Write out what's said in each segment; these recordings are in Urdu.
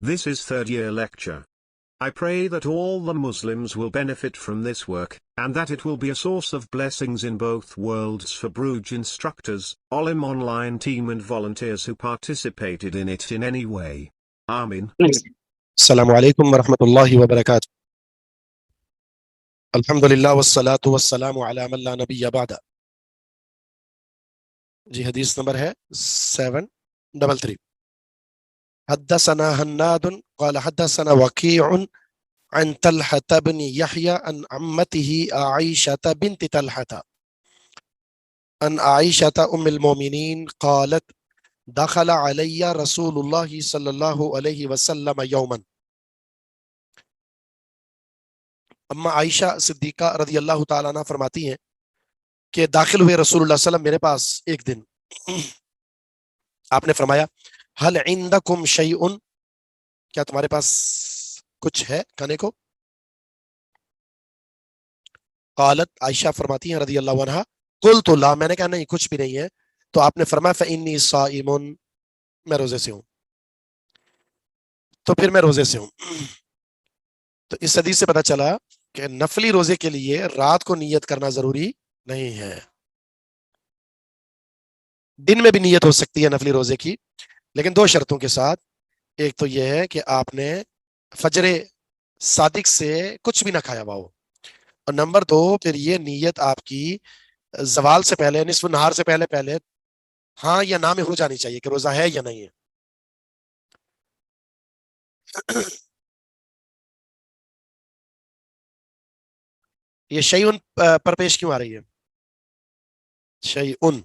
This is third year lecture. I pray that all the Muslims will benefit from this work, and that it will be a source of blessings in both worlds for Bruges instructors, Olim online team and volunteers who participated in it in any way. Amin. Assalamu alaikum wa rahmatullahi wa barakatuh. Alhamdulillah wassalatu wassalamu ala man la nabiyya ba'da. جی حدیث نمبر ہے 733. حدثنا حناد قال حدثنا وكيع عن طلحة بن يحيى عن عمته عائشة بنت طلحة عن عائشة أم المؤمنين قالت دخل علي رسول الله صلى الله عليه وسلم يوما. اما عائشہ صدیقہ رضی اللہ تعالیٰ عنہ فرماتی ہیں کہ داخل ہوئے رسول اللہ صلی اللہ علیہ وسلم میرے پاس ایک دن. آپ نے فرمایا حل عندکم شیء، کیا تمہارے پاس کچھ ہے کھانے کو؟ قالت، عائشہ فرماتی ہیں رضی اللہ عنہا، قلت لا، میں نے کہا نہیں کچھ بھی نہیں ہے. تو آپ نے فرمایا فإنی صائم، میں روزے سے ہوں. تو پھر میں روزے سے ہوں. تو اس حدیث سے پتہ چلا کہ نفلی روزے کے لیے رات کو نیت کرنا ضروری نہیں ہے. دن میں بھی نیت ہو سکتی ہے نفلی روزے کی، لیکن دو شرطوں کے ساتھ. ایک تو یہ ہے کہ آپ نے فجر صادق سے کچھ بھی نہ کھایا ہوا ہو، اور نمبر دو پھر یہ نیت آپ کی زوال سے پہلے، نصف نہار سے پہلے ہاں یا نہ میں ہو جانی چاہیے کہ روزہ ہے یا نہیں ہے. یہ شیئن پر پیش کیوں آ رہی ہے؟ شیئن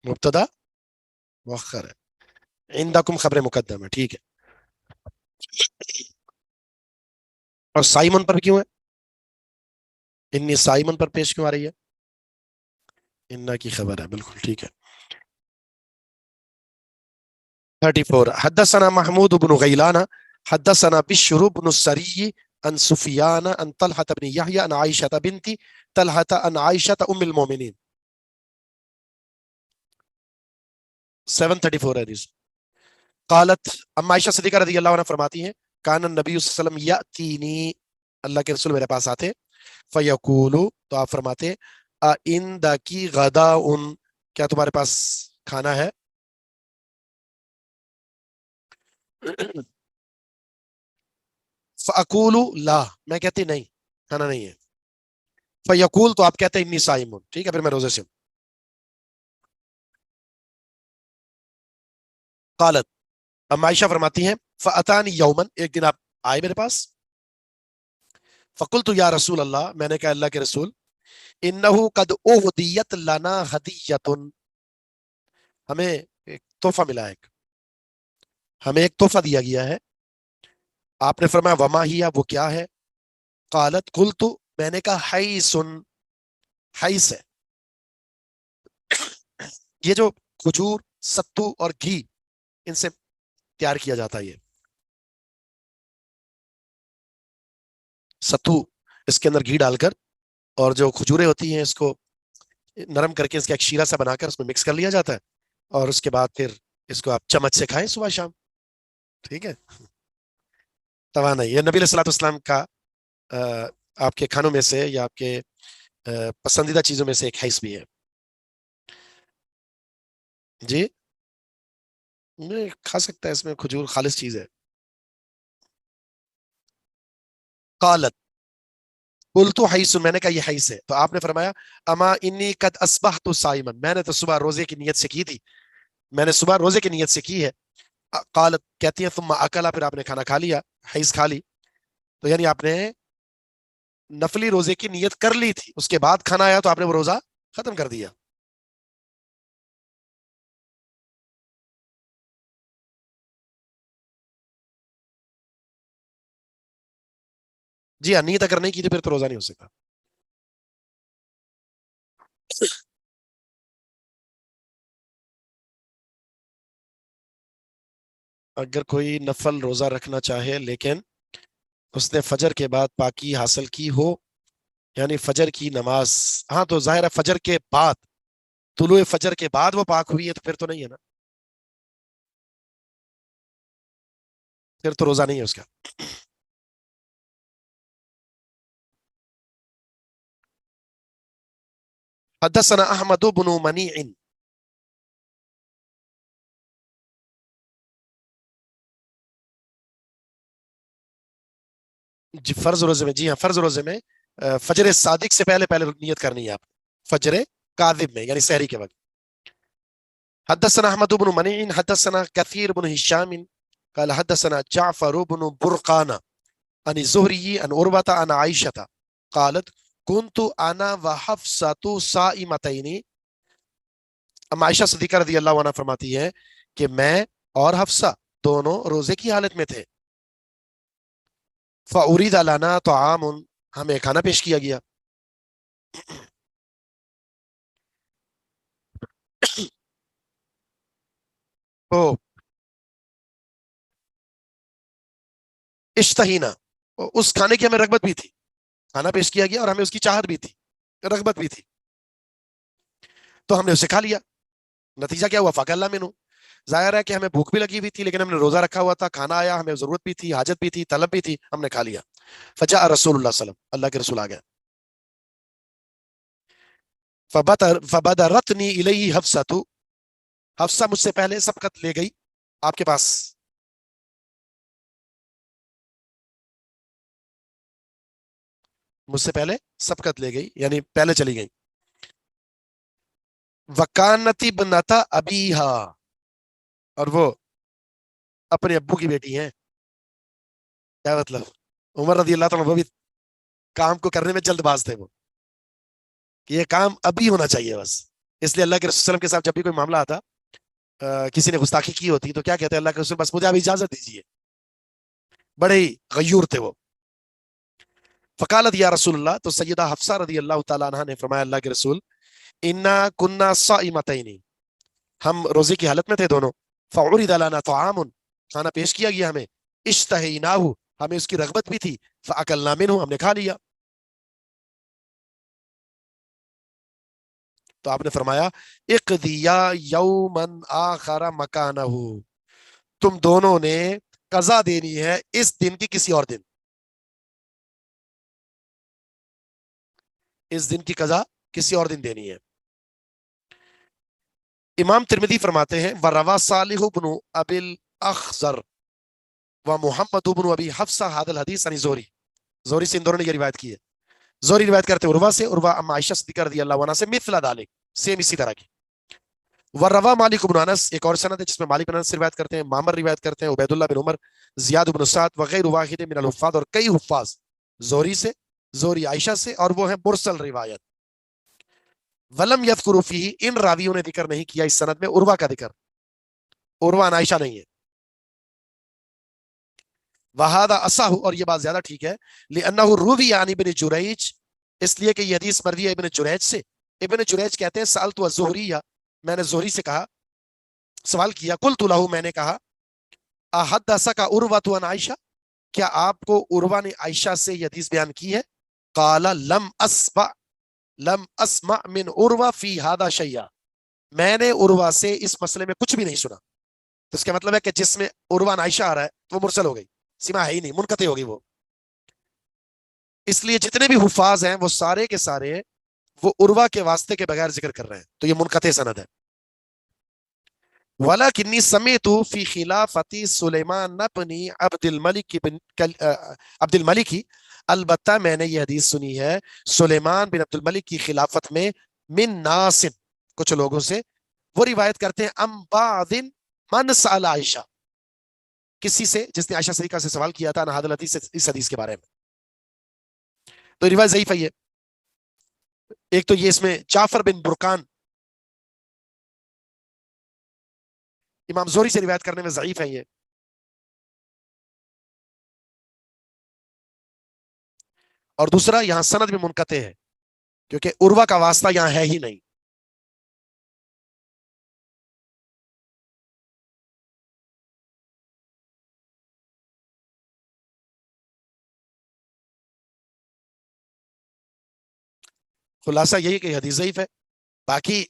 مبتدا مؤخر ہے، عندکم خبر مقدم ہے، ٹھیک ہے. اور سائمن پر کیوں ہے؟ انی سائمن پر پیش کیوں آ رہی ہے؟ انا کی خبر ہے، بالکل ٹھیک ہے. 34. حدثنا محمود بن غیلان حدثنا بشر بن السری عن سفیان عن طلحة بن يحيى عن عائشة بنت طلحة عن عائشة ام المؤمنین. 734 حدیث. قالت، اما عائشہ صدیقہ رضی اللہ عنہ فرماتی ہیں کان النبی صلی اللہ علیہ وسلم یاتینی، اللہ کے رسول میرے پاس آتے، فیقول، تو آپ فرماتے عندکی غداء، کیا تمہارے پاس کھانا ہے؟ فاقول لا، میں کہتی نہیں کھانا نہیں ہے. فیقول، تو آپ کہتے ہیں انی صائم، ٹھیک ہے پھر میں روزے سے ہوں. قالت، اما عائشہ فرماتی ہیں فاتانی یوما، ایک دن آپ آئے میرے پاس. فقلت یا رسول اللہ، میں نے کہا اللہ کے رسول، انہ قد اہدیت لنا ہدیۃ، ہمیں ایک تحفہ ملا ہے، ہمیں ایک تحفہ دیا گیا ہے. آپ نے فرمایا وما ہی، وہ کیا ہے؟ قالت، قلت، میں نے کہا حیث، حیث ہے یہ جو کھجور، ستو اور گھی، ان سے تیار کیا جاتا ہے. یہ ستو، اس کے اندر گھی ڈال کر، اور جو کھجوریں ہوتی ہیں اس کو نرم کر کے اس کا ایک شیرہ سا بنا کر اس میں مکس کر لیا جاتا ہے، اور اس کے بعد پھر اس کو آپ چمچ سے کھائیں صبح شام، ٹھیک ہے. توانائی، یہ نبی علیہ الصلوۃ والسلام کا آپ کے کھانوں میں سے یا آپ کے پسندیدہ چیزوں میں سے ایک حیث بھی ہے. جی میں کھا سکتا ہے، اس میں کھجور خالص چیز ہے. قالت، قلت حیث، میں نے کہا یہ حیث ہے. تو آپ نے فرمایا اما انی قد اصبحت صائما، میں نے تو صبح روزے کی نیت سے کی تھی، میں نے صبح روزے کی نیت سے کی ہے. قالت، کہتی ہیں ثم اکلا، پھر آپ نے کھانا کھا لیا، حیث کھا لی. تو یعنی آپ نے نفلی روزے کی نیت کر لی تھی، اس کے بعد کھانا آیا تو آپ نے وہ روزہ ختم کر دیا. جی ہاں، نیت اگر نہیں کی تو پھر تو روزہ نہیں ہو سکتا. اگر کوئی نفل روزہ رکھنا چاہے لیکن اس نے فجر کے بعد پاکی حاصل کی ہو، یعنی فجر کی نماز، ہاں تو ظاہر ہے فجر کے بعد، طلوع فجر کے بعد وہ پاک ہوئی ہے تو پھر تو نہیں ہے نا. پھر تو روزہ نہیں ہے اس کا. حدثنا احمد بن منیع. جی فرض روزے میں، جی ہاں فرض روزے میں فجر صادق سے پہلے پہلے نیت کرنی ہے آپ. فجر کاذب میں یعنی سحری کے وقت. حدثنا احمد بن منیع حدثنا كثير بن هشام قال حدثنا جعفر بن برقان عن الزهري عن عروة عن عائشة قالت كنت انا وحفصة صائمتين. ام عائشہ صدیقہ رضی اللہ عنہ فرماتی ہے کہ میں اور حفصہ دونوں روزے کی حالت میں تھے. فأريد لنا طعام، ہمیں کھانا پیش کیا گیا. تو اشتہینا، اس کھانے کی ہمیں رغبت بھی تھی. کھانا پیش کیا گیا اور ہمیں اس کی چاہت بھی تھی، رغبت بھی تھی، تو ہم نے اسے کھا لیا. نتیجہ کیا ہوا؟ فاکلنا منہ. ظاہر ہے کہ ہمیں بھوک بھی لگی ہوئی تھی لیکن ہم نے روزہ رکھا ہوا تھا. کھانا آیا، ہمیں ضرورت بھی تھی، حاجت بھی تھی، طلب بھی تھی، ہم نے کھا لیا. فجاء رسول اللہ صلی اللہ علیہ وسلم، اللہ کے رسول آ گئے. فبادرتنی الیہ حفصۃ، حفصہ مجھ سے پہلے سبقت لے گئی آپ کے پاس. مجھ سے پہلے سبقت لے گئی یعنی پہلے چلی گئی. وکانتی بنتا ابیہا، اور وہ اپنے ابو کی بیٹی ہیں. کیا مطلب؟ عمر رضی اللہ تعالیٰ وہ بھی کام کو کرنے میں جلد باز تھے، وہ کہ یہ کام ابھی ہونا چاہیے بس. اس لیے اللہ کے رسول صلی اللہ علیہ وسلم کے ساتھ جب بھی کوئی معاملہ آتا، کسی نے گستاخی کی ہوتی تو کیا کہتے ہیں اللہ کے رسول بس مجھے ابھی اجازت دیجیے. بڑے ہی غیور تھے وہ. فقالت یا رسول اللہ، تو سیدہ حفصہ رضی اللہ تعالیٰ عنہ نے فرمایا اللہ کے رسول انا کننا صائمتین، ہم روزے کی حالت میں تھے دونوں. فعرض لنا طعام، کھانا پیش کیا گیا ہمیں. اشتہیناہ، ہمیں اس کی رغبت بھی تھی. فاکلنا منہ، ہم نے کھا لیا. تو آپ نے فرمایا اقضیا یوما آخر مکانہ، تم دونوں نے قضا دینی ہے اس دن کی کسی اور دن. اس دن کی قضا کسی اور دن دینی ہے. امام ترمذی فرماتے ہیں وروا صالح بن ابی الاخضر و محمد بن ابی حفصہ هذا الحدیث عن زہری. زہری سے ان دونوں نے یہ روایت کی ہے. زہری روایت کرتے ہیں عروہ سے، عروہ ام عائشہ صدیقہ رضی اللہ عنہا سے مثل ذلک، سیم اسی طرح کی. وروا مالک بن انس، ایک اور سند ہے جس میں مالک بن انس روایت کرتے ہیں، معمر روایت کرتے ہیں، عبید اللہ بن عمر، زیاد بن سعد وغیر واحد من الحفاظ، اور کئی حفاظ زہری سے، زہری عائشہ سے، اور وہ ہیں مرسل روایت. ولم یذکروا فیہ، ان راویوں نے ذکر نہیں کیا اس سند میں عروہ کا ذکر. عروہ عن عائشہ نہیں ہے. وہذا اصح، اور یہ بات زیادہ ٹھیک ہے، لانہ روی عن ابن جریج، اس لیے کہ یہ حدیث مروی ہے ابن جریج سے. ابن جریج کہتے ہیں سألت الزہری، میں نے زہری سے کہا، سوال کیا، قلت لہ، میں نے کہا، احدثک عروہ عن عائشہ، کیا آپ کو عروہ نے عائشہ سے یہ حدیث بیان کی ہے؟ قال لم اسمع من عروہ فی هذا شیئا، میں نے عروہ سے اس مسئلے میں کچھ بھی نہیں سنا. تو اس کا مطلب ہے کہ جس میں عروہ عن عائشہ آ رہا ہے تو وہ مرسل ہو گئی، سما ہے ہی نہیں، منقطع ہوگی وہ. اس لیے جتنے بھی حفاظ ہیں وہ سارے کے سارے وہ عروہ کے واسطے کے بغیر ذکر کر رہے ہیں، تو یہ منقطع سند ہے. وَلَكِنِّي سَمِعْتُ فِي خِلَافَةِ سُلَيْمَانَ بْنِ عبد الملک، البتہ میں نے یہ حدیث سنی ہے سلیمان بن عبد الملک کی خلافت میں، من ناس، کچھ لوگوں سے. وہ روایت کرتے ہیں ام بعض من سأل عائشہ، کسی سے جس نے عائشہ صدیقہ سے سوال کیا تھا عن هذا الحدیث، اس حدیث کے بارے میں. تو روایت ضعیف ہے یہ. ایک تو یہ اس میں جعفر بن برقان امام زہری سے روایت کرنے میں ضعیف ہے یہ. اور دوسرا یہاں سند بھی منقطع ہے کیونکہ عروہ کا واسطہ یہاں ہے ہی نہیں. خلاصہ یہی کہ حدیث ضعیف ہے. باقی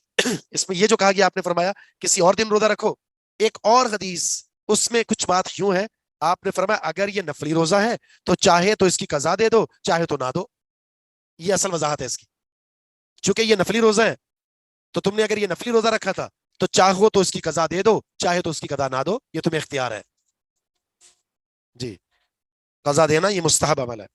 اس میں یہ جو کہا گیا آپ نے فرمایا کسی اور دن روزہ رکھو، ایک اور حدیث اس میں کچھ بات یوں ہے، آپ نے فرمایا اگر یہ نفلی روزہ ہے تو چاہے تو اس کی قضا دے دو, چاہے تو نہ دو. یہ اصل وضاحت ہے اس کی. چونکہ یہ نفلی روزہ ہے تو تم نے اگر یہ نفلی روزہ رکھا تھا تو چاہو تو اس کی قضا دے دو, چاہے تو اس کی قضا نہ دو, یہ تمہیں اختیار ہے. جی, قضا دینا یہ مستحب عمل ہے.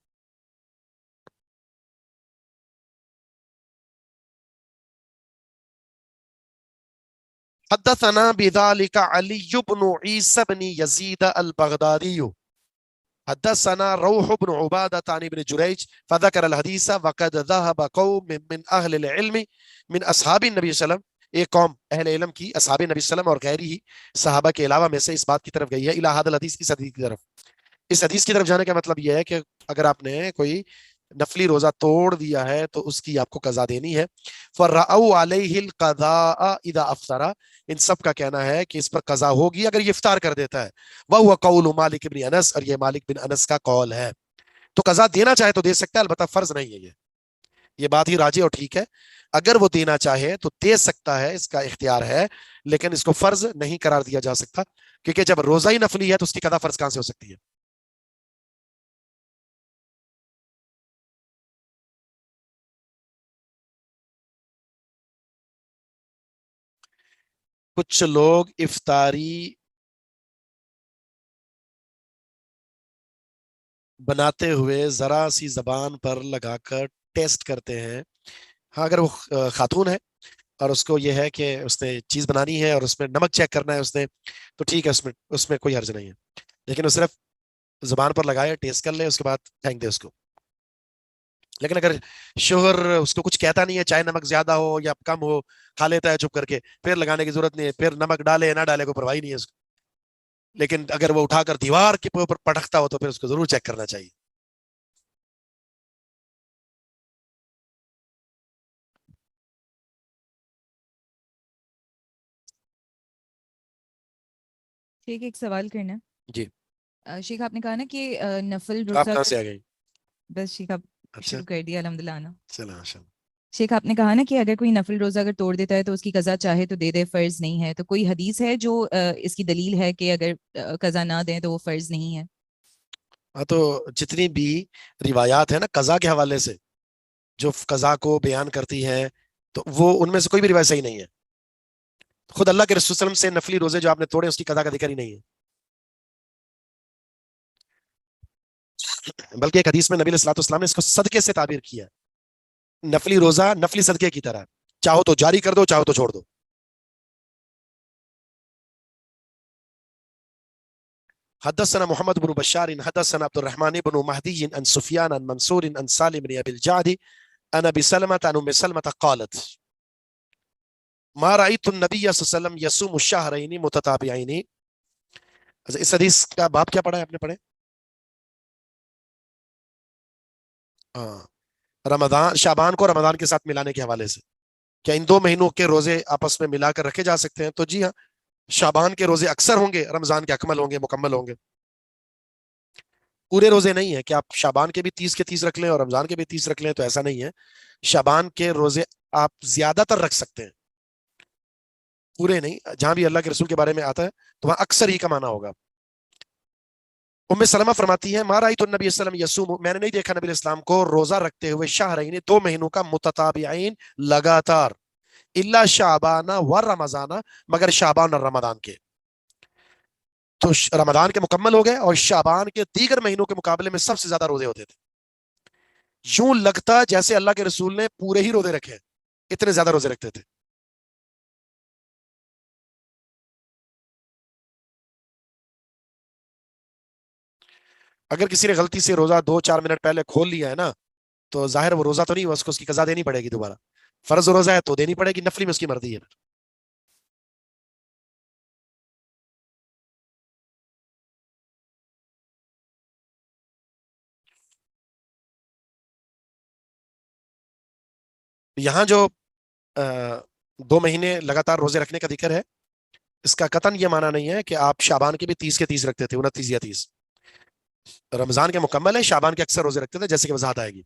حدثنا بذلك علي بن عيسى بن يزيد البغدادي حدثنا روح بن عبادة عن ابن جريج فذكر الحديث وقد ذهب قوم من أهل العلم من أصحاب النبي صلى الله عليه وسلم, ایک قوم اہل علم کی اصحاب نبی صلی اللہ علیہ وسلم اور غیر ہی صحابہ کے علاوہ میں سے اس بات کی طرف گئی ہے, الى هذا الحدیث, اس حدیث کی طرف. اس حدیث کی طرف جانے کا مطلب یہ ہے کہ اگر آپ نے کوئی نفلی روزہ توڑ دیا ہے تو اس کی آپ کو قضا دینی ہے. فَرَأَوْا عَلَيْهِ الْقَضَاءَ إِذَا أَفْطَرَ, ان سب کا کہنا ہے کہ اس پر قضا ہوگی اگر یہ افطار کر دیتا ہے. وَهُوَ قَوْلُ مالک بن انس, اور یہ مالک بن انس کا قول ہے. تو قضا دینا چاہے تو دے سکتا ہے, البتہ فرض نہیں ہے. یہ بات ہی راجی اور ٹھیک ہے. اگر وہ دینا چاہے تو دے سکتا ہے, اس کا اختیار ہے, لیکن اس کو فرض نہیں قرار دیا جا سکتا, کیونکہ جب روزہ ہی نفلی ہے تو اس کی قضا فرض کہاں سے ہو سکتی ہے. کچھ لوگ افطاری بناتے ہوئے ذرا سی زبان پر لگا کر ٹیسٹ کرتے ہیں. ہاں, اگر وہ خاتون ہے اور اس کو یہ ہے کہ اس نے چیز بنانی ہے اور اس میں نمک چیک کرنا ہے اس نے, تو ٹھیک ہے, اس میں کوئی حرج نہیں ہے. لیکن وہ صرف زبان پر لگائے, ٹیسٹ کر لے, اس کے بعد پھینک دے اس کو. لیکن اگر شوہر اس کو کچھ کہتا نہیں ہے, چاہے نمک زیادہ ہو یا کم ہو, کھا لیتا ہے چپ کر کے, پھر لگانے کی ضرورت نہیں ہے, پھر نمک ڈالے نہ ڈالے کوئی پرواہ نہیں ہے اس کو. لیکن اگر وہ اٹھا کر دیوار کے اوپر پٹکتا ہو تو پھر اس کو ضرور چیک کرنا چاہیے. شیخ ایک سوال کرنا. جی, شیخ آپ نے کہا نا کہ نفل آپ روزہ کہاں سے آ گئی؟ بس شیخ آپ اچھا, شروع کر دیا الحمدللہ آنا. چلو ماشاء اللہ. شیخ آپ نے کہا نا کہ اگر کوئی نفل روزہ اگر توڑ دیتا ہے تو اس کی قضا چاہے تو دے دے, فرض نہیں ہے. تو کوئی حدیث ہے جو اس کی دلیل ہے کہ اگر قضا نہ دیں تو وہ فرض نہیں ہے؟ ہاں, تو جتنی بھی روایات ہیں نا قضا کے حوالے سے, جو قضا کو بیان کرتی ہیں, تو وہ ان میں سے کوئی بھی روایت صحیح نہیں ہے. خود اللہ کے رسول صلی اللہ علیہ وسلم سے نفلی روزے جو آپ نے توڑے اس کی قضا کا ذکر ہی نہیں ہے. بلکہ ایک حدیث میں نبی علیہ الصلوۃ والسلام نے اس کو صدقے سے تعبیر کیا. نفلی روزہ نفلی صدقے کی طرح, چاہو تو جاری کر دو, چاہو تو چھوڑ دو. حدثنا محمد بن بشار حدثنا عبد الرحمن بن مهدي عن سفيان عن منصور عن سالم بن ابي الجعد عن ابي سلمة عن ام سلمة قالت ما رايت النبي صلى الله عليه وسلم يصوم الشهرين متتابعين. اس حدیث کا باب کیا پڑھا ہے آپ نے؟ پڑھے رمضان, شعبان کو رمضان کے ساتھ ملانے کے حوالے سے, کیا ان دو مہینوں کے روزے آپس میں ملا کر رکھے جا سکتے ہیں؟ تو جی ہاں, شعبان کے روزے اکثر ہوں گے, رمضان کے اکمل ہوں گے, مکمل ہوں گے. پورے روزے نہیں ہے کہ آپ شعبان کے بھی 30 کے 30 رکھ لیں اور رمضان کے بھی 30 رکھ لیں, تو ایسا نہیں ہے. شعبان کے روزے آپ زیادہ تر رکھ سکتے ہیں, پورے نہیں. جہاں بھی اللہ کے رسول کے بارے میں آتا ہے تو وہاں اکثر ہی کا معنی ہوگا. ام سلمہ فرماتی ہیں ما رأیت النبی صلی اللہ علیہ وسلم یصوم, میں نے نہیں دیکھا نبی علیہ السلام کو روزہ رکھتے ہوئے شہرین, 2 مہینوں کا متتابعین, لگاتار, الا شعبان و رمضان, مگر شعبان اور رمضان کے. تو رمضان کے مکمل ہو گئے اور شعبان کے دیگر مہینوں کے مقابلے میں سب سے زیادہ روزے ہوتے تھے. یوں لگتا جیسے اللہ کے رسول نے پورے ہی روزے رکھے, اتنے زیادہ روزے رکھتے تھے. اگر کسی نے غلطی سے روزہ 2-4 منٹ پہلے کھول لیا ہے نا, تو ظاہر وہ روزہ تو نہیں, اس کو اس کی قضا دینی پڑے گی دوبارہ. فرض روزہ ہے تو دینی پڑے گی, نفلی میں اس کی مرضی ہے. یہاں جو 2 مہینے لگاتار روزے رکھنے کا ذکر ہے, اس کا قطعاً یہ معنی نہیں ہے کہ آپ شعبان کے بھی 30 کے 30 رکھتے تھے, 29 یا 30. رمضان کے مکمل ہے, شعبان کے اکثر روزے رکھتے تھے, جیسے کہ وضاحت آئے گی.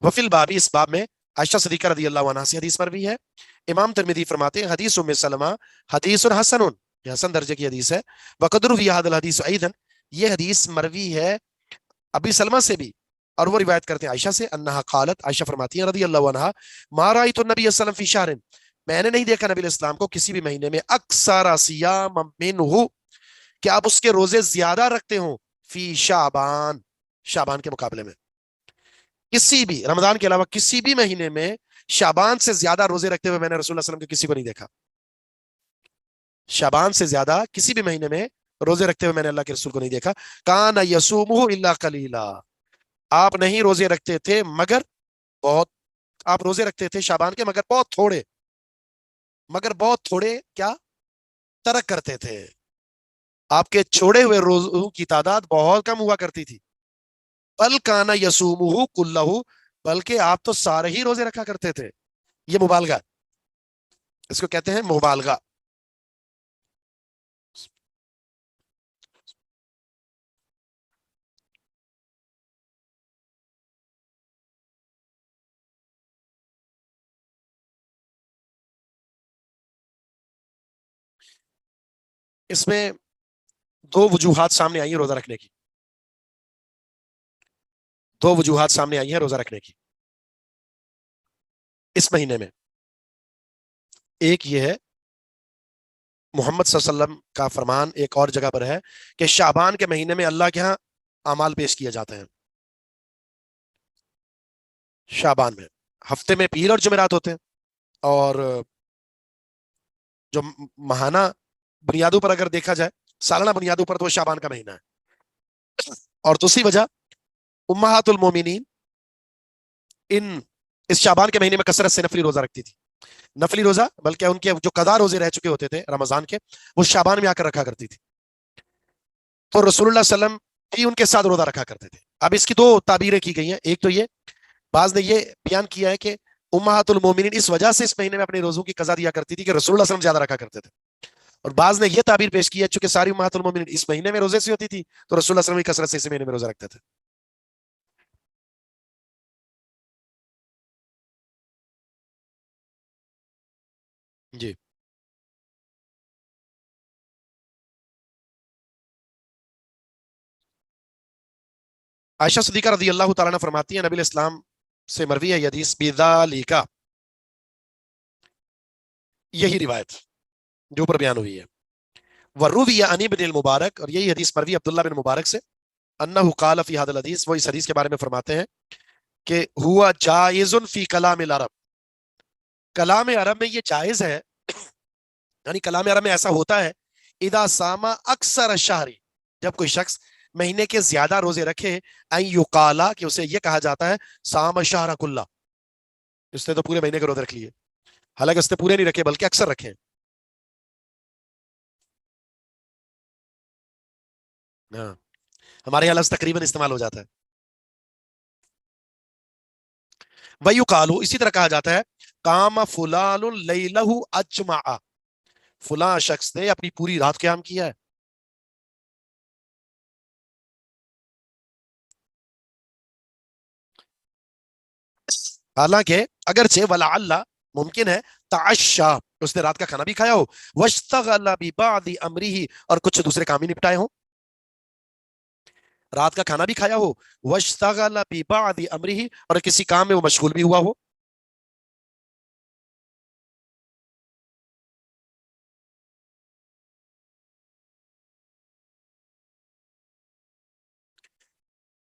وفی الباب, اس باب میں عائشہ صدیقہ رضی اللہ عنہا سے حدیث پر بھی ہے. امام ترمذی فرماتے ہیں حدیث ام سلمہ حدیث حسن, یہ حسن درجے کی حدیث ہے. وقد روی ھذا الحدیث ایضا, یہ حدیث مروی ہے ابی سلمہ سے بھی، اور وہ روایت کرتے ہیں عائشہ سے، انہا قالت، عائشہ فرماتی ہیں رضی اللہ عنہا، ما رأیت النبی صلی اللہ علیہ وسلم فی شہر، میں نے نہیں دیکھا نبی علیہ السلام کو کسی بھی مہینے میں اکثر صیام منہ، کہ آپ اس کے روزے زیادہ رکھتے ہوں، فی شعبان، شعبان کے مقابلے میں، کسی بھی رمضان کے علاوہ کسی بھی مہینے میں شعبان سے زیادہ روزے رکھتے ہوئے میں نے رسول اللہ صلی اللہ علیہ وسلم کے کسی کو نہیں دیکھا. شعبان سے زیادہ کسی بھی مہینے میں روزے رکھتے ہوئے میں نے اللہ کے رسول کو نہیں دیکھا. کان یصومہ الا قلیلا، آپ نہیں روزے رکھتے تھے مگر بہت، آپ روزے رکھتے تھے شعبان کے مگر بہت تھوڑے، مگر بہت تھوڑے کیا ترک کرتے تھے، آپ کے چھوڑے ہوئے روزوں کی تعداد بہت کم ہوا کرتی تھی. بل کان یصومہ کلہ، بلکہ آپ تو سارے ہی روزے رکھا کرتے تھے. یہ مبالغہ، اس کو کہتے ہیں مبالغہ. اس میں دو وجوہات سامنے آئی ہیں روزہ رکھنے کی، دو وجوہات سامنے آئی ہیں روزہ رکھنے کی اس مہینے میں. ایک یہ ہے، محمد صلی اللہ علیہ وسلم کا فرمان ایک اور جگہ پر ہے کہ شعبان کے مہینے میں اللہ کے ہاں اعمال پیش کیے جاتے ہیں. شعبان میں ہفتے میں پیر اور جمعرات ہوتے ہیں، اور جو ماہانہ بنیادوں پر اگر دیکھا جائے، سالانہ بنیادوں پر، تو شعبان کا مہینہ ہے. اور دوسری وجہ، امہات المومنین اس شعبان کے مہینے میں کثرت سے نفلی روزہ رکھتی تھی. نفلی روزہ، بلکہ ان کے جو قضا روزے رہ چکے ہوتے تھے رمضان کے، وہ شعبان میں آ کر رکھا کرتی تھی. تو رسول اللہ صلی اللہ علیہ وسلم بھی ان کے ساتھ روزہ رکھا کرتے تھے. اب اس کی دو تعبیریں کی گئی ہیں. ایک تو یہ، بعض نے یہ بیان کیا ہے کہ امہات المومنین اس وجہ سے اس مہینے میں اپنے روزوں کی قضا دیا کرتی تھی کہ رسول اللہ صلی اللہ علیہ وسلم زیادہ رکھا کرتے تھے. اور بعض نے یہ تعبیر پیش کی ہے چونکہ ساری امہات المومنین اس مہینے میں روزے سے ہوتی تھی تو رسول اللہ صلی اللہ علیہ وسلم کی کثرت سے اس مہینے میں روزہ رکھتے تھے. جی. عائشہ صدیقہ رضی اللہ تعالیٰ عنہ فرماتی ہیں، نبی علیہ السلام سے مروی ہے یہ حدیث، بذالک، یہی روایت جو اوپر بیان ہوئی ہے. وروی عن ابن المبارک، اور یہی حدیث مروی عبداللہ بن مبارک سے، انہ قال فی هذا الحدیث، وہ اس حدیث کے بارے میں فرماتے ہیں کہ ہوا جائز فی کلام العرب، کلام عرب میں یہ جائز ہے، یعنی کلام عرب میں ایسا ہوتا ہے، اذا ساما اکثر الشہر، جب کوئی شخص مہینے کے زیادہ روزے رکھے، ان یقالا، کہ اسے یہ کہا جاتا ہے سام الشہر کلہ، اس نے تو پورے مہینے کے روزے رکھ لیے، حالانکہ اس نے پورے نہیں رکھے بلکہ اکثر رکھے. ہاں، ہمارے یہاں لفظ تقریباً استعمال ہو جاتا ہے. وَيُقَالُ، اسی طرح کہا جاتا ہے قام فلان لیلہ اجمع، فلاں شخص نے اپنی پوری رات قیام کیا ہے. حالانکہ اگرچہ ولعل، ممکن ہے، تعشا، اس نے رات کا کھانا بھی کھایا ہو، واشتغل ببعض امرہ، اور کچھ دوسرے کام ہی نپٹائے ہوں، رات کا کھانا بھی کھایا ہو، واشتغل ببعض امرہ، اور کسی کام میں وہ مشغول بھی ہوا ہو.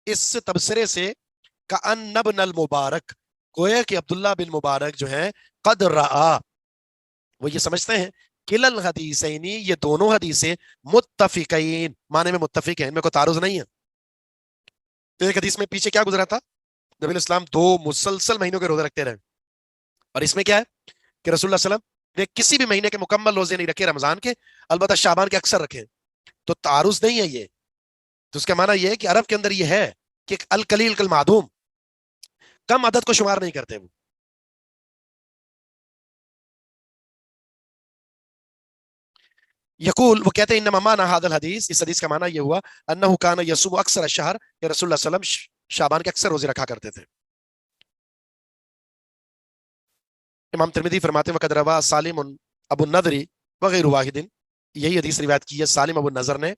اس تبصرے سے کأن ابن المبارک، گویا کہ عبداللہ بن مبارک جو ہیں، قد رآ، وہ یہ سمجھتے ہیں، کلا الحدیثین، یہ دونوں حدیثیں متفقین، معنی میں متفق ہیں، ان میں کوئی تعارض نہیں ہے. تو ایک حدیث میں پیچھے کیا گزرا تھا، نبی علیہ السلام 2 مسلسل مہینوں کے روزے رکھتے رہے، اور اس میں کیا ہے کہ رسول اللہ صلی اللہ علیہ وسلم نے کسی بھی مہینے کے مکمل روزے نہیں رکھے رمضان کے، البتہ شعبان کے اکثر رکھے، تو تعارض نہیں ہے یہ. تو اس کا معنی یہ ہے کہ عرب کے اندر یہ ہے کہ القلیل کالمعدوم، کم عدد کو شمار نہیں کرتے وہ. یقول، وہ کہتے ہیں انما معنی هذا الحدیث، اس حدیث کا معنی یہ ہوا انہ کان یصوم اکثر الشہر، کہ رسول اللہ صلی اللہ علیہ وسلم شعبان کے اکثر روزے رکھا کرتے تھے. امام ترمذی فرماتے ہیں وقد روا سالم ابو النضر وغیر واحد، یہی حدیث روایت کی ہے سالم ابو النضر نے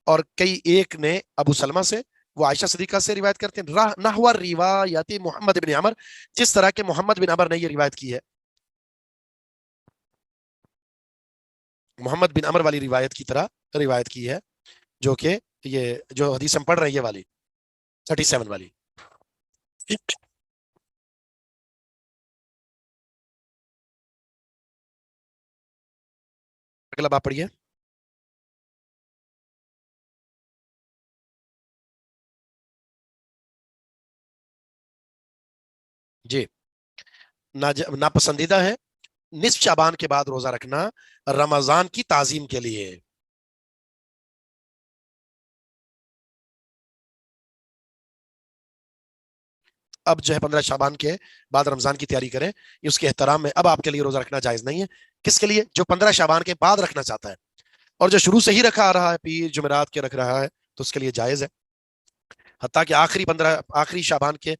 اور کئی ایک نے ابو سلمہ سے، وہ عائشہ صدیقہ سے روایت کرتے ہیں، نحو روایت محمد بن عمر، جس طرح کے محمد بن عمر نے یہ روایت کی ہے، محمد بن عمر والی روایت کی طرح روایت کی ہے، جو کہ یہ جو حدیث ہم پڑھ رہے ہیں یہ والی 37 والی. اگلا باب پڑھیے. جی. ناپسندیدہ ہے نصف شعبان کے بعد روزہ رکھنا رمضان کی تعظیم کے لیے. اب جو ہے 15 شعبان کے بعد رمضان کی تیاری کریں، اس کے احترام میں اب آپ کے لیے روزہ رکھنا جائز نہیں ہے. کس کے لیے؟ جو 15 شعبان کے بعد رکھنا چاہتا ہے، اور جو شروع سے ہی رکھا آ رہا ہے، پیر جمعرات کے رکھ رہا ہے، تو اس کے لیے جائز ہے. حتیٰ کہ آخری شعبان کے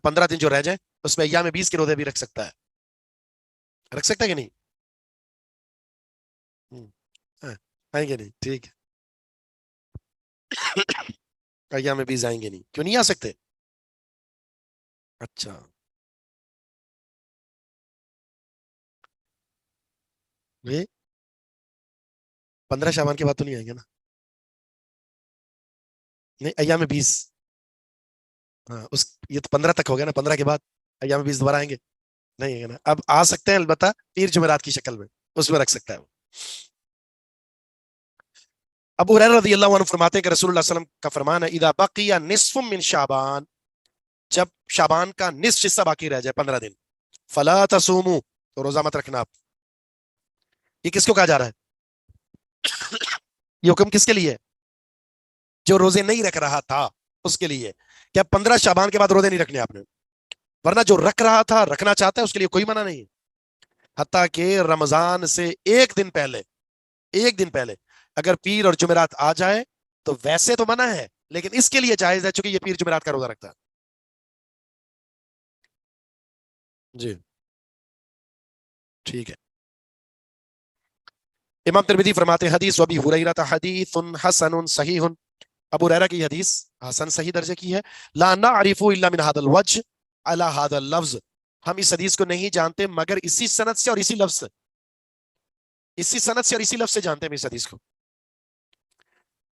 15 دن جو رہ جائیں، اس میں ایام 20 کے روزے بھی رکھ سکتا ہے. رکھ سکتا ہے کہ نہیں؟ آئیں گے نہیں؟ ٹھیک ہے. ایام 20 آئیں گے نہیں؟ کیوں نہیں آ سکتے؟ اچھا. 15 شعبان کے بعد تو نہیں آئیں گے نا؟ نہیں، ایام 20. ہاں، یہ تو 15 تک ہو گیا نا، 15 کے بعد ایام 20 دوبارہ آئیں گے نہیں ہے نا. اب آ سکتے ہیں البتہ پیر جمعرات کی شکل میں، اس میں رکھ سکتا ہے وہ. ابو ہریرہ رضی اللہ عنہ فرماتے ہیں کہ رسول اللہ صلی اللہ علیہ وسلم کا فرمان ہے، اذا بقی نصف من شعبان، جب شعبان کا نصف حصہ باقی رہ جائے 15 دن، فلا تصوموا، تو روزہ مت رکھنا آپ. یہ کس کو کہا جا رہا ہے؟ یہ حکم کس کے لیے ہے؟ جو روزے نہیں رکھ رہا تھا اس کے لیے. کیا 15 شعبان کے بعد روزے نہیں رکھنے آپ نے؟ ورنہ جو رکھ رہا تھا، رکھنا چاہتا ہے، اس کے لیے کوئی منع نہیں ہے. حتیٰ کہ رمضان سے ایک دن پہلے اگر پیر اور جمعرات آ جائے تو ویسے تو منع ہے، لیکن اس کے لیے جائز ہے چونکہ یہ پیر جمعرات کا روزہ رکھتا ہے. جی ٹھیک ہے. امام ترمذی فرماتے ہیں حدیث ابی ہریرہ حدیث حسن صحیح، ابو ہریرہ کی حدیث حسن صحیح درجے کی ہے. لا نعرف الا من هذا الوجه على هذا اللفظ، ہم اس حدیث کو نہیں جانتے مگر اسی سند سے اور اسی لفظ سے جانتے ہیں اس حدیث کو.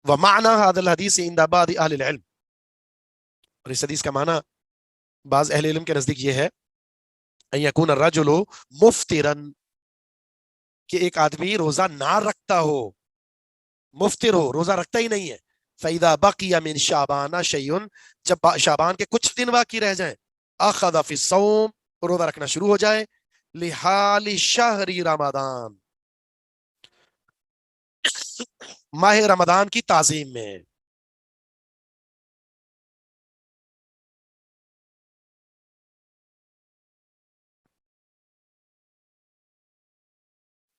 ومعنى هذا الحديث عند بعض اهل العلم، اور اس حدیث کا معنی بعض اہل علم کے نزدیک یہ ہے، ان يكون الرجل مفطرا، کہ ایک آدمی روزہ نہ رکھتا ہو، مفطر ہو، روزہ رکھتا ہی نہیں ہے. فَإِذَا بَقِيَ مِن شَعْبَانَ شَيْءٌ، جب شعبان کے کچھ دن باقی رہ جائیں، أَخَذَ فِي الصَّوْمِ، روزہ رکھنا شروع ہو جائے، لِحَالِ شَهْرِ رمضان، ماہ رمضان کی تعظیم میں.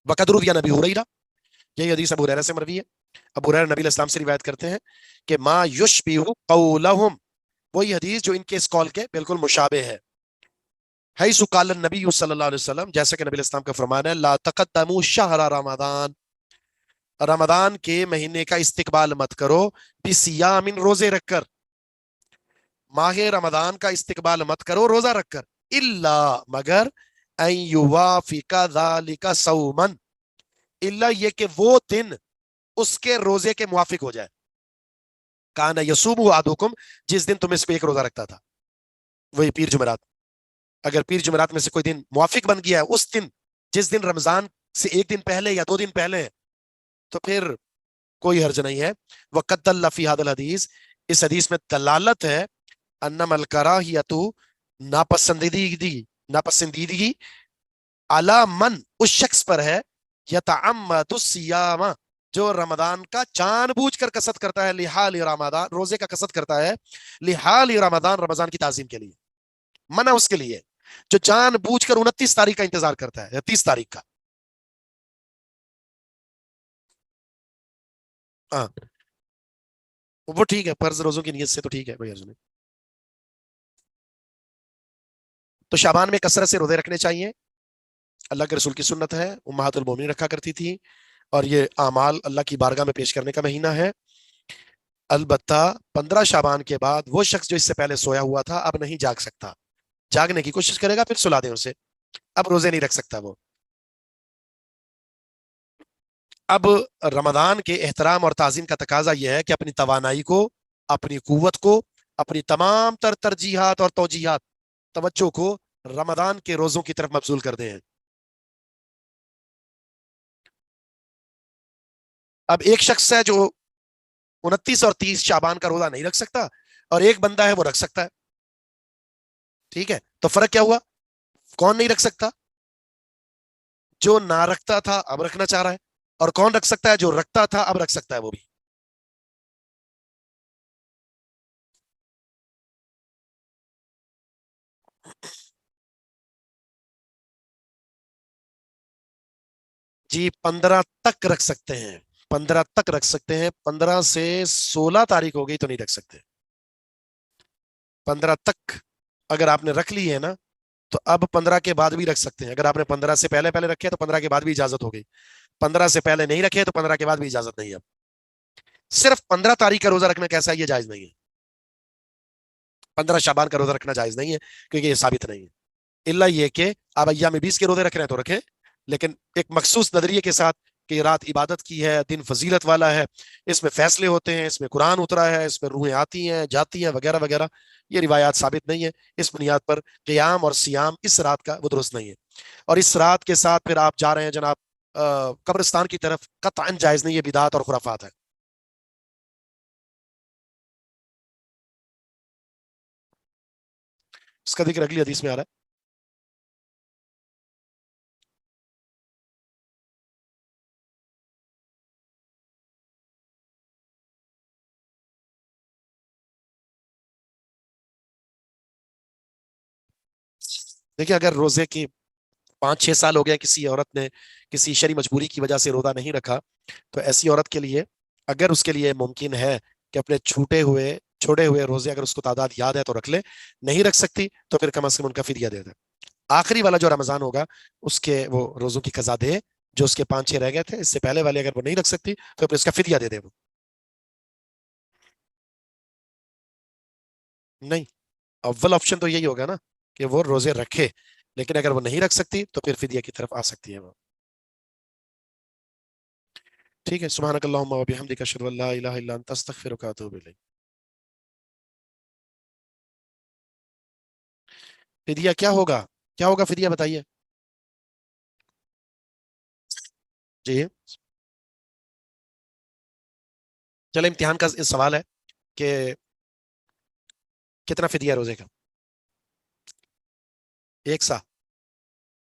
وقد روی عن ابی ہریرہ، یہی حدیث ابو ہریرہ سے مروی ہے. ابو ہریرہ نبی علیہ السلام سے روایت کرتے ہیں کہ ما یشبہ قولہم، وہی حدیث جو ان کے اس قول کے بالکل مشابہ ہے. حیث قال النبی صلی اللہ علیہ وسلم، جیسے کہ نبی علیہ السلام کا فرمان ہے، لا تقدموا شہر رمضان، رمضان کے مہینے کا استقبال مت کرو، بصیام، روزے رکھ کر، ماہ رمضان کا استقبال مت کرو روزہ رکھ کر، الا، مگر، ان یوافق ذلک صوما، الا یہ کہ وہ دن اس کے روزے کے موافق ہو جائے. کان یصوم احدکم، جس دن تم اس پہ ایک روزہ رکھتا تھا، وہی پیر جمعرات. اگر پیر جمعرات میں سے کوئی دن موافق بن گیا ہے اس دن، جس دن رمضان سے ایک دن پہلے یا 2 دن پہلے ہے، تو پھر کوئی حرج نہیں ہے. وقد دل فی ھذا الحدیث، اس حدیث میں دلالت ہے، انما الکراہیۃ، ناپسندیدگی، علی من، اس شخص پر ہے، یتعمد الصیام، جو رمضان کا جان بوجھ کر قصد کرتا ہے، لحال رمضان، روزے کا قصد کرتا ہے، لحال رمضان، رمضان کی تعظیم کے لیے. منع اس کے لیے جو جان بوجھ کر 29 تاریخ کا انتظار کرتا ہے یا 30 تاریخ کا. ہاں وہ ٹھیک ہے، فرض روزوں کی نیت سے تو ٹھیک ہے بھائی. تو شعبان میں کثرت سے روزے رکھنے چاہیے، اللہ کے رسول کی سنت ہے، امہات المومنین رکھا کرتی تھی، اور یہ اعمال اللہ کی بارگاہ میں پیش کرنے کا مہینہ ہے. البتہ 15 شعبان کے بعد وہ شخص جو اس سے پہلے سویا ہوا تھا اب نہیں جاگ سکتا، جاگنے کی کوشش کرے گا پھر سلا دیں اسے، اب روزے نہیں رکھ سکتا وہ۔ اب رمضان کے احترام اور تعظیم کا تقاضا یہ ہے کہ اپنی توانائی کو، اپنی قوت کو، اپنی تمام تر ترجیحات اور توجیحات، توجہ کو رمضان کے روزوں کی طرف مبذول کر دیں۔ اب ایک شخص ہے جو 29 اور 30 شعبان کا روزہ نہیں رکھ سکتا، اور ایک بندہ ہے وہ رکھ سکتا ہے، ٹھیک ہے؟ تو فرق کیا ہوا؟ کون نہیں رکھ سکتا؟ جو نہ رکھتا تھا اب رکھنا چاہ رہا ہے، اور کون رکھ سکتا ہے؟ جو رکھتا تھا اب رکھ سکتا ہے وہ بھی۔ جی 15 تک رکھ سکتے ہیں، 15 تک رکھ سکتے ہیں، 15 سے 16 تاریخ ہو گئی تو نہیں رکھ سکتے۔ 15 تک اگر آپ نے رکھ لی ہے نا تو اب 15 کے بعد بھی رکھ سکتے ہیں۔ اگر آپ نے 15 سے پہلے رکھے تو 15 کے بعد بھی اجازت ہو گئی، 15 سے پہلے نہیں رکھے تو 15 کے بعد بھی اجازت نہیں ہے۔ اب صرف 15 تاریخ کا روزہ رکھنا کیسا ہے؟ یہ جائز نہیں ہے۔ 15 شعبان کا روزہ رکھنا جائز نہیں ہے کیونکہ یہ ثابت نہیں ہے، الا یہ کہ آپ ایام 20 کے روزے رکھ رہے ہیں تو رکھیں، لیکن ایک مخصوص نظریے کے ساتھ کہ رات عبادت کی ہے، دن فضیلت والا ہے، اس میں فیصلے ہوتے ہیں، اس میں قرآن اترا ہے، اس میں روحیں آتی ہیں جاتی ہیں وغیرہ وغیرہ، یہ روایات ثابت نہیں ہے۔ اس بنیاد پر قیام اور سیام اس رات کا وہ درست نہیں ہے، اور اس رات کے ساتھ پھر آپ جا رہے ہیں جناب قبرستان کی طرف، قطعا جائز نہیں ہے، بدعات اور خرافات ہے۔ اس کا ذکر اگلی حدیث میں آ رہا ہے۔ دیکھیں اگر روزے کی 5-6 سال ہو گئے، کسی عورت نے کسی شرعی مجبوری کی وجہ سے روزہ نہیں رکھا، تو ایسی عورت کے لیے اگر اس کے لیے ممکن ہے کہ اپنے چھوڑے ہوئے روزے اگر اس کو تعداد یاد ہے تو رکھ لے، نہیں رکھ سکتی تو پھر کم از کم ان کا فدیہ دے دے۔ آخری والا جو رمضان ہوگا اس کے وہ روزوں کی قضا دے، جو اس کے 5-6 رہ گئے تھے، اس سے پہلے والے اگر وہ نہیں رکھ سکتی تو پھر اس کا فدیہ دے دے وہ۔ نہیں، اول آپشن تو یہی ہوگا نا کہ وہ روزے رکھے، لیکن اگر وہ نہیں رکھ سکتی تو پھر فدیہ کی طرف آ سکتی ہے وہ۔ ٹھیک ہے، سبحانک اللہم و بحمدک اشہد ان لا الہ الا انت استغفرک و اتوب الیک۔ فدیہ کیا ہوگا؟ کیا ہوگا فدیہ بتائیے جی۔ چلے امتحان کا سوال ہے کہ کتنا فدیہ ہے روزے کا؟ 1 سا؟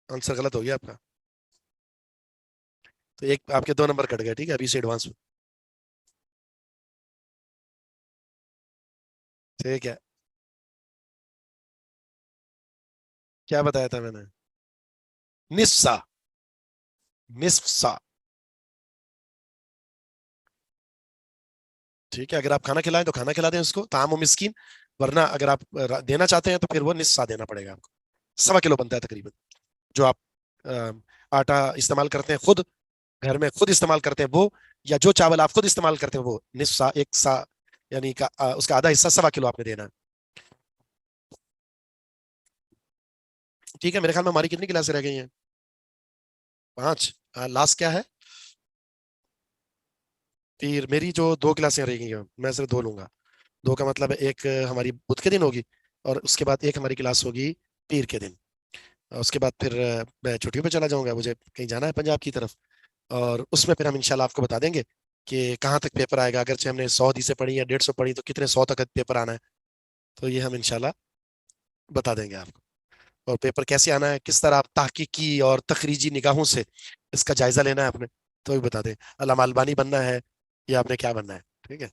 آنسر غلط ہو گیا آپ کا، تو ایک آپ کے 2 نمبر کٹ گئے، ٹھیک ہے، ابھی سے ایڈوانس میں، ٹھیک ہے۔ کیا بتایا تھا میں نے؟ نصف سا، نصف سا، ٹھیک ہے۔ اگر آپ کھانا کھلائیں تو کھانا کھلا دیں اس کو، طعام و مسکین، ورنہ اگر آپ دینا چاہتے ہیں تو پھر وہ نصف سا دینا پڑے گا آپ کو۔ 1.25 کلو بنتا ہے تقریباً، جو آپ آٹا استعمال کرتے ہیں خود گھر میں، خود استعمال کرتے ہیں وہ، یا جو چاول آپ خود استعمال کرتے ہیں وہ نصف سا، 1 سا، یعنی اس کا آدھا حصہ 1.25 کلو آپ نے دینا ہے، ٹھیک ہے۔ میرے خیال میں ہماری کتنی کلاسیں رہ گئی ہیں؟ 5۔ لاسٹ کیا ہے؟ پھر میری جو 2 کلاسیں رہ گئی ہیں میں صرف 2 لوں گا۔ 2 کا مطلب ہے ایک ہماری بدھ کے دن ہوگی، اور اس کے بعد ایک ہماری کلاس ہوگی پیر کے دن، اور اس کے بعد پھر میں چھٹیوں پہ چلا جاؤں گا، مجھے کہیں جانا ہے پنجاب کی طرف، اور اس میں پھر ہم انشاءاللہ آپ کو بتا دیں گے کہ کہاں تک پیپر آئے گا۔ اگرچہ ہم نے 100 حدیثیں پڑھی یا 150 پڑھی تو کتنے 100 تک پیپر آنا ہے، تو یہ ہم انشاءاللہ بتا دیں گے آپ کو۔ اور پیپر کیسے آنا ہے، کس طرح آپ تحقیقی اور تخریجی نگاہوں سے اس کا جائزہ لینا ہے آپ نے، تو بھی بتا دیں۔ علامہ البانی بننا ہے یا آپ نے کیا بننا ہے، ٹھیک ہے۔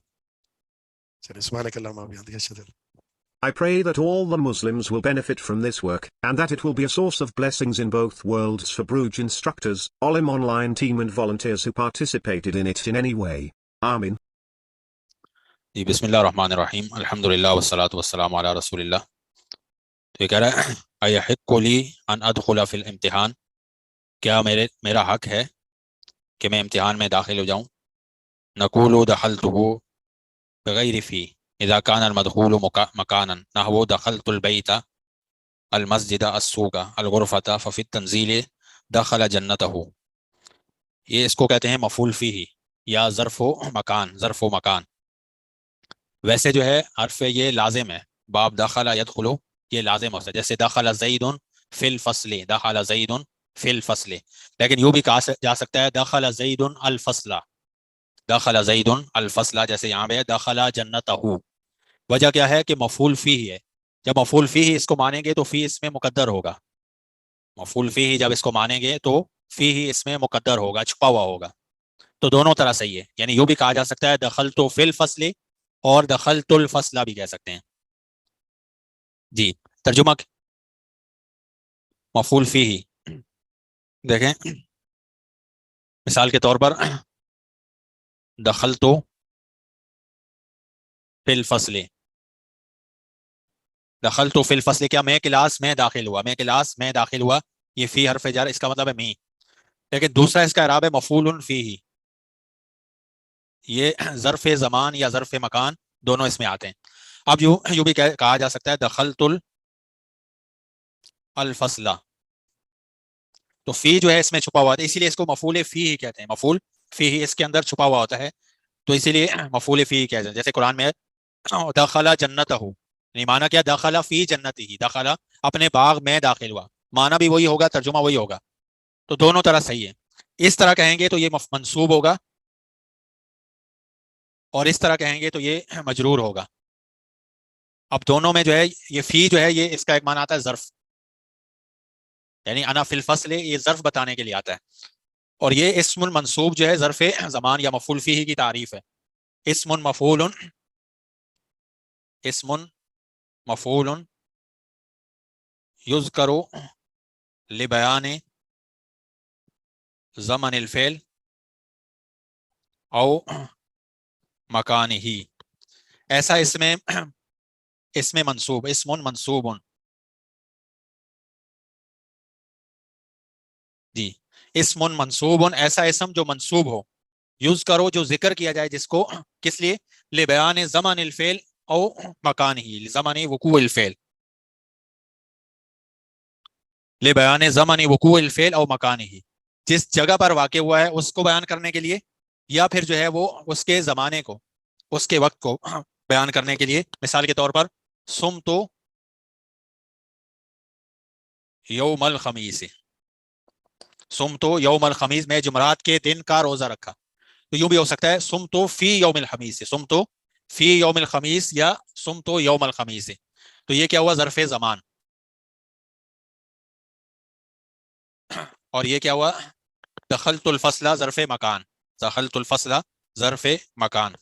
چلیے، سبحانک اللہم و بحمدک اشہد ان I pray that all the Muslims will benefit from this work, and that it will be a source of blessings in both worlds for Bruj instructors, Olim online team and volunteers who participated in it in any way. Amin. جی بسم اللہ الرحمن الرحیم، الحمدللہ والصلاة والسلام علی رسول اللہ۔ تو یہ کہہ رہا ہے ایحق لی ان ادخل فی الامتحان، کیا میرا حق ہے کہ میں امتحان میں داخل ہو جاؤں؟ نقول دخلتہ، بغیر فی اذا کان المدخول مکانا نحو دخلت البیت المسجد السوق الغرفۃ ففی التنزیل دخل جنتہ، یہ اس کو کہتے ہیں مفعول فیہ یا ظرف و مکان، ظرف و مکان۔ ویسے جو ہے حرف یہ لازم ہے، باب دخل یدخلو یہ لازم ہوتا ہے، جیسے دخل زید فی الفصل، دخل زید فی الفصل، لیکن یوں بھی کہا جا سکتا ہے دخل زید الفصل، دخل زید الفصل، جیسے یہاں پہ دخل جنتہ۔ وجہ کیا ہے کہ مفعول فیہ ہے، جب مفعول فیہ اس کو مانیں گے تو فی اس میں مقدر ہوگا، مفعول فیہ جب اس کو مانیں گے تو فیہ اس میں مقدر ہوگا، چھپا ہوا ہوگا، تو دونوں طرح صحیح ہے، یعنی یوں بھی کہا جا سکتا ہے دخلت فی الفصل اور دخلت الفصل بھی کہہ سکتے ہیں۔ جی ترجمہ مفعول فیہ دیکھیں، مثال کے طور پر دخلت فی الفصل، دخلت فی الفصل کیا میں کلاس میں داخل ہوا، میں کلاس میں داخل ہوا، یہ فی حرف جر اس کا مطلب ہے میں، لیکن دوسرا اس کا اعراب ہے مفعول فیہ، یہ ظرف زمان یا ظرف مکان دونوں اس میں آتے ہیں۔ اب یوں بھی کہا جا سکتا ہے دخلت الفصل، تو فی جو ہے اس میں چھپا ہوا ہوتا ہے، اسی لیے اس کو مفعول فیہ کہتے ہیں، مفعول فیہ اس کے اندر چھپا ہوا ہوتا ہے، تو اسی لیے مفعول فیہ کہتے ہیں۔ جیسے قرآن میں دخل جنتہ، نہیں مانا کیا دخل فی جنتہ، دخل اپنے باغ میں داخل ہوا، مانا بھی وہی ہوگا، ترجمہ وہی ہوگا، تو دونوں طرح صحیح ہے۔ اس طرح کہیں گے تو یہ منصوب ہوگا، اور اس طرح کہیں گے تو یہ مجرور ہوگا۔ اب دونوں میں جو ہے یہ فی جو ہے یہ اس کا ایک معنی آتا ہے ظرف، یعنی انا فی الفصل، یہ ظرف بتانے کے لیے آتا ہے، اور یہ اسم المنصوب جو ہے ظرف زمان یا مفعول فیہ کی تعریف ہے، اسم مفعول، اسم مفعول یذکر لبیان زمن الفعل او مکان ہی، ایسا اس میں منصوب، اسم منصوب، جی اسم منصوب، ایسا اسم جو منصوب ہو، یوز کرو جو ذکر کیا جائے جس کو، کس لیے، لبیان زمن الفعل او مکان ہی، زمن وقوع الفعل، لبیان زمن وقوع الفعل او مکان ہی، جس جگہ پر واقع ہوا ہے اس کو بیان کرنے کے لیے، یا پھر جو ہے وہ اس کے زمانے کو، اس کے وقت کو بیان کرنے کے لیے۔ مثال کے طور پر سم تو یوم الخمیس، سم تو یوم الخمیس، میں جمعرات کے دن کا روزہ رکھا، تو یوں بھی ہو سکتا ہے سم تو فی یوم الخمیس، سم تو فی یوم الخمیس یا سم تو یوم الخمیس، تو یہ کیا ہوا ظرف زمان، اور یہ کیا ہوا دخلت الفصل ظرف مکان، دخلت الفصل ظرف مکان۔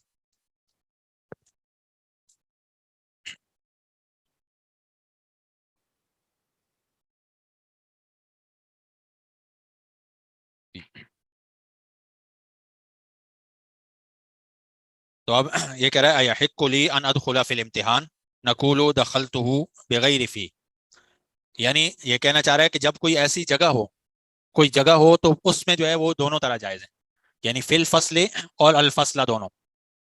تو اب یہ کہہ رہا ہے یحق لی ان ادخل فی الامتحان نقول دخلتہ بغیر فی، یعنی یہ کہنا چاہ رہا ہے کہ جب کوئی ایسی جگہ ہو، کوئی جگہ ہو تو اس میں جو ہے وہ دونوں طرح جائز ہے، یعنی فی الفصل اور الفصل دونوں،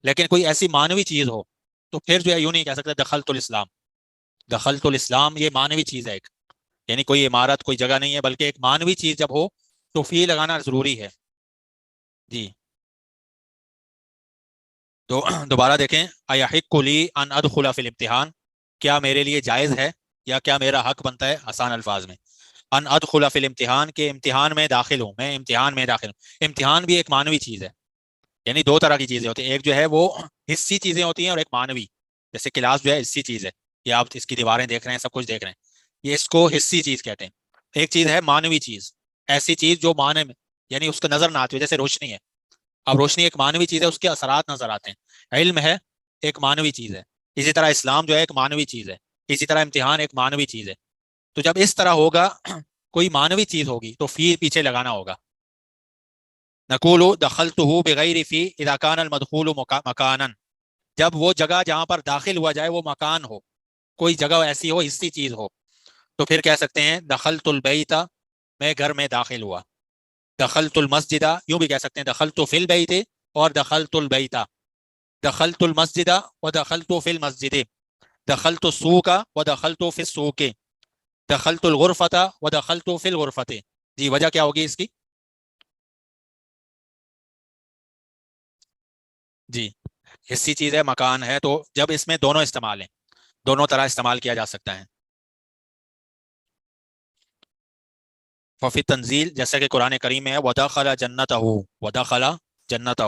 لیکن کوئی ایسی معنوی چیز ہو تو پھر جو ہے یوں نہیں کہہ سکتے دخلت الاسلام، دخلت الاسلام یہ معنوی چیز ہے ایک، یعنی کوئی عمارت کوئی جگہ نہیں ہے، بلکہ ایک معنوی چیز جب ہو تو فی لگانا ضروری ہے۔ جی تو دوبارہ دیکھیں، ایحق لی ان ادخل فی الامتحان، کیا میرے لیے جائز ہے یا کیا میرا حق بنتا ہے، آسان الفاظ میں، ان ادخل فی الامتحان، کے امتحان میں داخل ہوں، میں امتحان میں داخل ہوں۔ امتحان بھی ایک معنوی چیز ہے، یعنی دو طرح کی چیزیں ہوتی ہیں، ایک جو ہے وہ حسی چیزیں ہوتی ہیں اور ایک معنوی، جیسے کلاس جو ہے حسی چیز ہے، یہ آپ اس کی دیواریں دیکھ رہے ہیں، سب کچھ دیکھ رہے ہیں، یہ اس کو حسی چیز کہتے ہیں۔ ایک چیز ہے معنوی چیز، ایسی چیز جو معنی میں، یعنی اس کو نظر نہ آتی ہو، جیسے روشنی ہے، اب روشنی ایک معنوی چیز ہے، اس کے اثرات نظر آتے ہیں، علم ہے ایک معنوی چیز ہے، اسی طرح اسلام جو ہے ایک معنوی چیز ہے، اسی طرح امتحان ایک معنوی چیز ہے، تو جب اس طرح ہوگا کوئی معنوی چیز ہوگی تو فی پیچھے لگانا ہوگا۔ نقول دخلتہ بغیر فی اذا کان المدخول مکانا، جب وہ جگہ جہاں پر داخل ہوا جائے وہ مکان ہو، کوئی جگہ ایسی ہو حسی چیز ہو، تو پھر کہہ سکتے ہیں دخلت البیت، میں گھر میں داخل ہوا، دخلت المسجد، یوں بھی کہہ سکتے ہیں دخلت فی البیت اور دخلت البیت، دخلت المسجد ودخلت فی المسجد، دخلت السوق ودخلت فی السوق، دخلت الغرفۃ ودخلت فی الغرفۃ۔ جی وجہ کیا ہوگی اس کی؟ جی حصی چیز ہے، مکان ہے، تو جب اس میں دونوں استعمال ہیں، دونوں طرح استعمال کیا جا سکتا ہے۔ ففی تنزیل، جیسا کہ قرآن کریم میں ہے، ودخل جنتہ، ودخل جنتہ،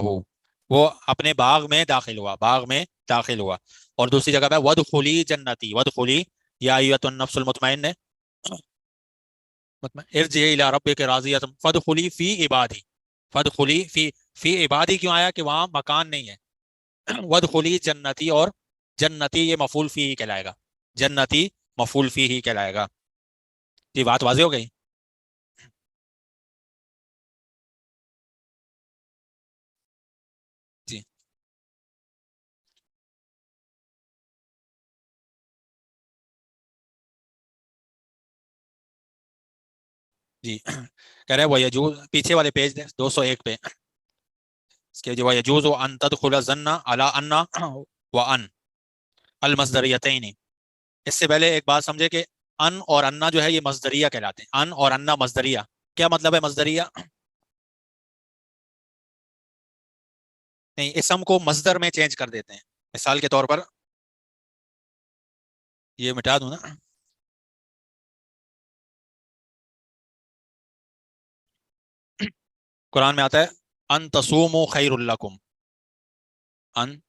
وہ اپنے باغ میں داخل ہوا، باغ میں داخل ہوا۔ اور دوسری جگہ پہ ودخلی جنتی، ودخلی یا ایۃ النفس المطمئنہ ارجعی الی ربک راضیۃ فادخلی فی عبادی، فادخلی فی عبادی کیوں آیا؟ کہ وہاں مکان نہیں ہے۔ ودخلی جنتی، اور جنتی یہ مفعول فی ہی کہلائے گا، جنتی مفعول فی ہی کہلائے گا۔ یہ بات واضح ہو گئی؟ جی جی کہہ رہے وہ یجوز، پیچھے والے پیج 201 پہ، اس کے جو یجوز ان تدخل الظن علی ان وان المصدریتین۔ اس سے پہلے ایک بات سمجھے کہ ان اور انا جو ہے یہ مصدریہ کہلاتے ہیں، ان اور انا مصدریہ۔ کیا مطلب ہے مصدریہ؟ نہیں، اسم کو مصدر میں چینج کر دیتے ہیں۔ مثال کے طور پر یہ مٹا دوں نا، قرآن میں آتا ہے ان تصوموا خیر لکم، ان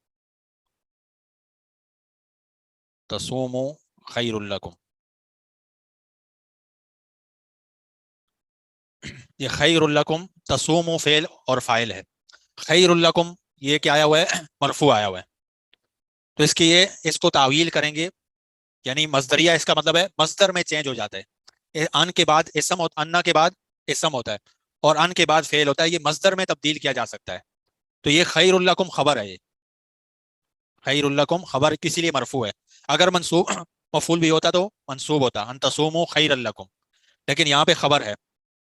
تصوموا خیر لکم۔ یہ خیر لکم، تصوموا فعل اور فاعل ہے، خیر لکم یہ کیا آیا ہوا ہے؟ مرفوع آیا ہوا ہے۔ تو اس کی اس کو تعویل کریں گے، یعنی مصدریہ اس کا مطلب ہے مصدر میں چینج ہو جاتا ہے۔ ان کے بعد اسم ہوتا، انا کے بعد اسم ہوتا ہے، اور ان کے بعد فعل ہوتا ہے، یہ مصدر میں تبدیل کیا جا سکتا ہے۔ تو یہ خیر لکم خبر ہے، یہ خیر لکم خبر کسی لیے مرفوع ہے۔ اگر منصوب مفعول بھی ہوتا تو منصوب ہوتا ان تصوموا خیر لکم، لیکن یہاں پہ خبر ہے۔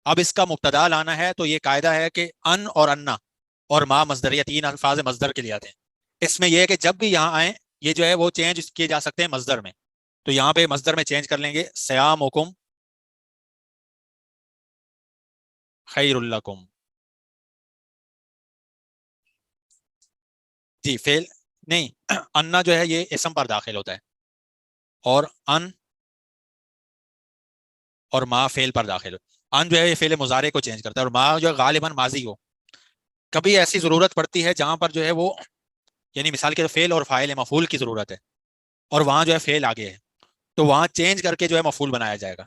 اب اس کا مبتدا لانا ہے تو یہ قاعدہ ہے کہ ان اور انا اور ما مصدریہ، تین الفاظ مصدر کے لیے آتے ہیں۔ اس میں یہ ہے کہ جب بھی یہاں آئیں یہ جو ہے وہ چینج کیے جا سکتے ہیں مصدر میں۔ تو یہاں پہ مصدر میں چینج کر لیں گے، صیامکم خیر لکم۔ جی فعل نہیں، انا جو ہے یہ اسم پر داخل ہوتا ہے، اور ان اور ما فعل پر داخل ہو۔ ان جو ہے یہ فعل مضارع کو چینج کرتا ہے، اور ما جو ہے غالباً ماضی ہو۔ کبھی ایسی ضرورت پڑتی ہے جہاں پر جو ہے وہ، یعنی مثال کے فعل اور فاعل مفعول کی ضرورت ہے، اور وہاں جو ہے فعل آگے ہے، تو وہاں چینج کر کے جو ہے مفعول بنایا جائے گا۔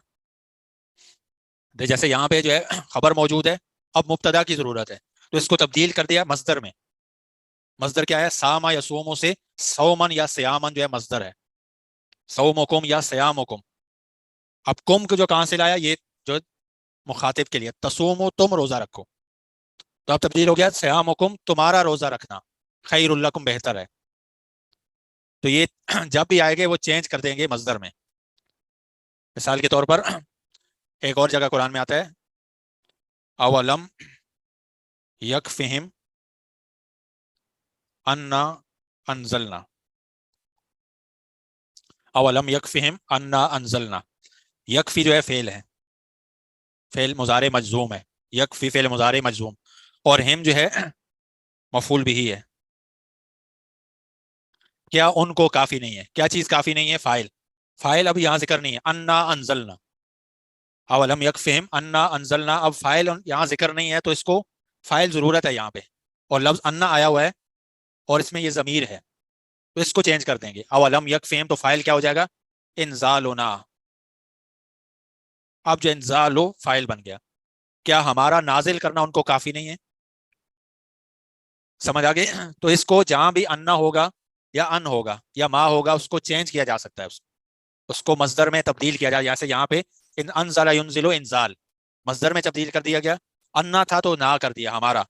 جیسے یہاں پہ جو ہے خبر موجود ہے، اب مبتدا کی ضرورت ہے، تو اس کو تبدیل کر دیا مصدر میں۔ مصدر کیا ہے؟ ساما یا سومو سے سومن یا سیامن جو ہے مصدر ہے، سومکم یا سیامکم۔ اب کم کو جو کہاں سے لایا؟ یہ جو مخاطب کے لیے، تصومو تم روزہ رکھو، تو اب تبدیل ہو گیا سیامکم تمہارا روزہ رکھنا خیر لکم بہتر ہے۔ تو یہ جب بھی آئے گے وہ چینج کر دیں گے مصدر میں۔ مثال کے طور پر ایک اور جگہ قرآن میں آتا ہے اولم یکفہم انا انزلنا، اولم یکفہم انا انزلنا۔ یکفی جو ہے فعل ہے، فعل مضارع مجزوم ہے، یکفی فعل مضارع مجزوم، اور ہم جو ہے مفعول بھی ہے۔ کیا ان کو کافی نہیں ہے؟ کیا چیز کافی نہیں ہے؟ فاعل، فاعل اب یہاں ذکر نہیں ہے، انا انزلنا، اولم یکفہم انا انزلنا، اب فاعل یہاں ذکر نہیں ہے، تو اس کو فاعل ضرورت ہے یہاں پہ، اور لفظ انا آیا ہوا ہے اور اس میں یہ ضمیر ہے، تو اس کو چینج کر دیں گے، اولم یکفہم تو فاعل کیا ہو جائے گا؟ انزالنا۔ اب جو انزالو فاعل بن گیا، کیا ہمارا نازل کرنا ان کو کافی نہیں ہے؟ سمجھ آگے؟ تو اس کو جہاں بھی انا ہوگا یا ان ہوگا یا ما ہوگا اس کو چینج کیا جا سکتا ہے، اس کو مصدر میں تبدیل کیا جائے، جیسے یہاں پہ انزل ینزل انزال، مصدر میں تبدیل کر دیا گیا، انا تھا تو نہ کر دیا ہمارا،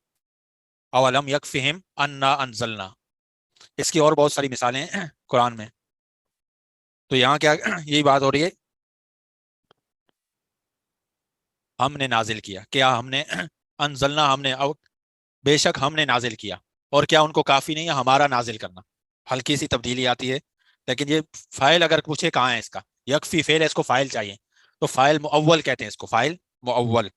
اولم یکفہم انا انزلنا۔ اس کی اور بہت ساری مثالیں ہیں قرآن میں۔ تو یہاں کیا یہی بات ہو رہی ہے، ہم نے نازل کیا، کیا ہم نے انزلنا، ہم نے، بے شک ہم نے نازل کیا، اور کیا ان کو کافی نہیں ہے ہمارا نازل کرنا؟ ہلکی سی تبدیلی آتی ہے، لیکن یہ فائل اگر پوچھے کہاں ہے اس کا، یکفی فعل ہے، اس کو فائل چاہیے، تو فائل مؤول کہتے ہیں اس کو، فائل مؤول۔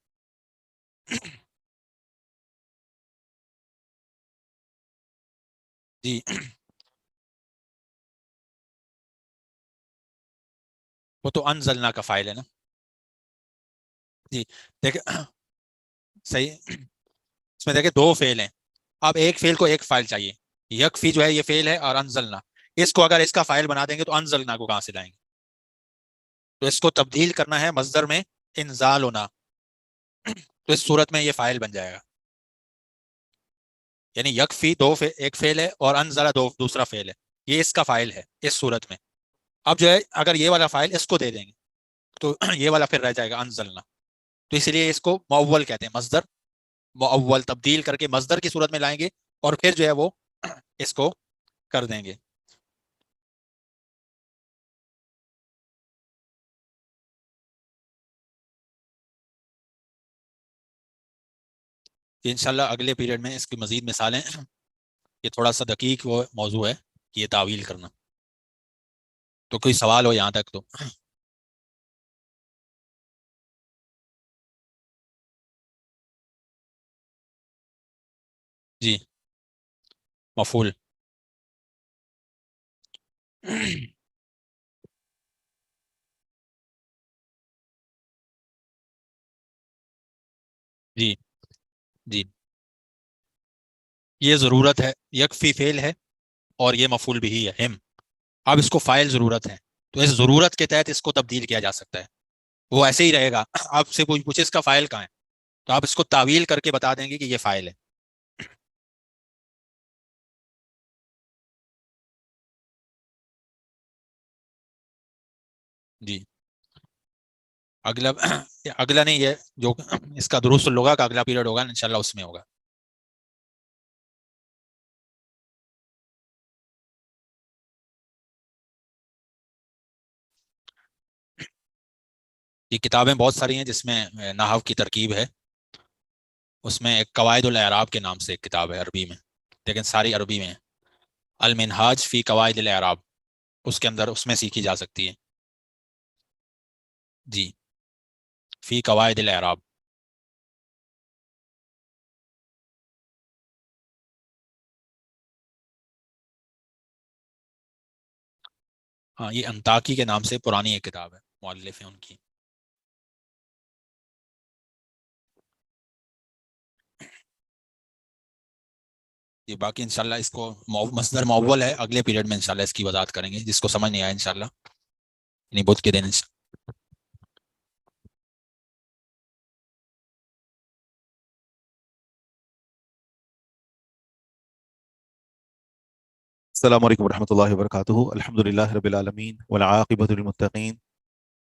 جی وہ تو انزلنا کا فائل ہے نا۔ جی دیکھیں صحیح، اس میں دیکھیں دو فعل ہیں، اب ایک فعل کو ایک فائل چاہیے، یکفی جو ہے یہ فعل ہے، اور انزلنا اس کو اگر اس کا فائل بنا دیں گے تو انزلنا کو کہاں سے لائیں گے؟ تو اس کو تبدیل کرنا ہے مصدر میں، انزال ہونا، تو اس صورت میں یہ فائل بن جائے گا، یعنی یکفی ایک فعل ہے اور انزلہ دوسرا فعل ہے، یہ اس کا فائل ہے اس صورت میں۔ اب جو ہے اگر یہ والا فائل اس کو دے دیں گے تو یہ والا پھر رہ جائے گا انزلنا، تو اس لیے اس کو مؤول کہتے ہیں، مصدر مؤول، تبدیل کر کے مصدر کی صورت میں لائیں گے اور پھر جو ہے وہ اس کو کر دیں گے۔ انشاءاللہ اگلے پیریڈ میں اس کی مزید مثالیں، یہ تھوڑا سا دقیق وہ موضوع ہے کہ یہ تعویل کرنا، تو کوئی سوال ہو یہاں تک تو؟ جی مفعول جی جی یہ ضرورت ہے، یکفی فعل ہے اور یہ مفعول بھی ہے ہم، اب اس کو فائل ضرورت ہے، تو اس ضرورت کے تحت اس کو تبدیل کیا جا سکتا ہے، وہ ایسے ہی رہے گا، آپ سے کوئی پوچھے اس کا فائل کہاں ہے تو آپ اس کو تعویل کر کے بتا دیں گے کہ یہ فائل ہے۔ جی اگلا اگلا نہیں، یہ جو اس کا دروس اللغہ کا اگلا پیریڈ ہوگا انشاءاللہ اس میں ہوگا۔ یہ کتابیں بہت ساری ہیں جس میں نحو کی ترکیب ہے، اس میں ایک قواعد الاعراب کے نام سے ایک کتاب ہے عربی میں، لیکن ساری عربی میں ہے، المنہاج فی قواعد الاعراب، اس کے اندر اس میں سیکھی جا سکتی ہے۔ جی فی قواعد الاعراب۔ ہاں یہ انطاکی کے نام سے پرانی ایک کتاب ہے، مؤلف ہیں ان کی۔ یہ باقی انشاءاللہ اس کو مصدر مؤول ہے، اگلے پیریڈ میں انشاءاللہ اس کی وضاحت کریں گے، جس کو سمجھ نہیں آیا انشاءاللہ یعنی بدھ کے دن السلام علیکم ورحمۃ اللہ وبرکاتہ۔ الحمد للہ رب العالمین والعاقبۃ للمتقین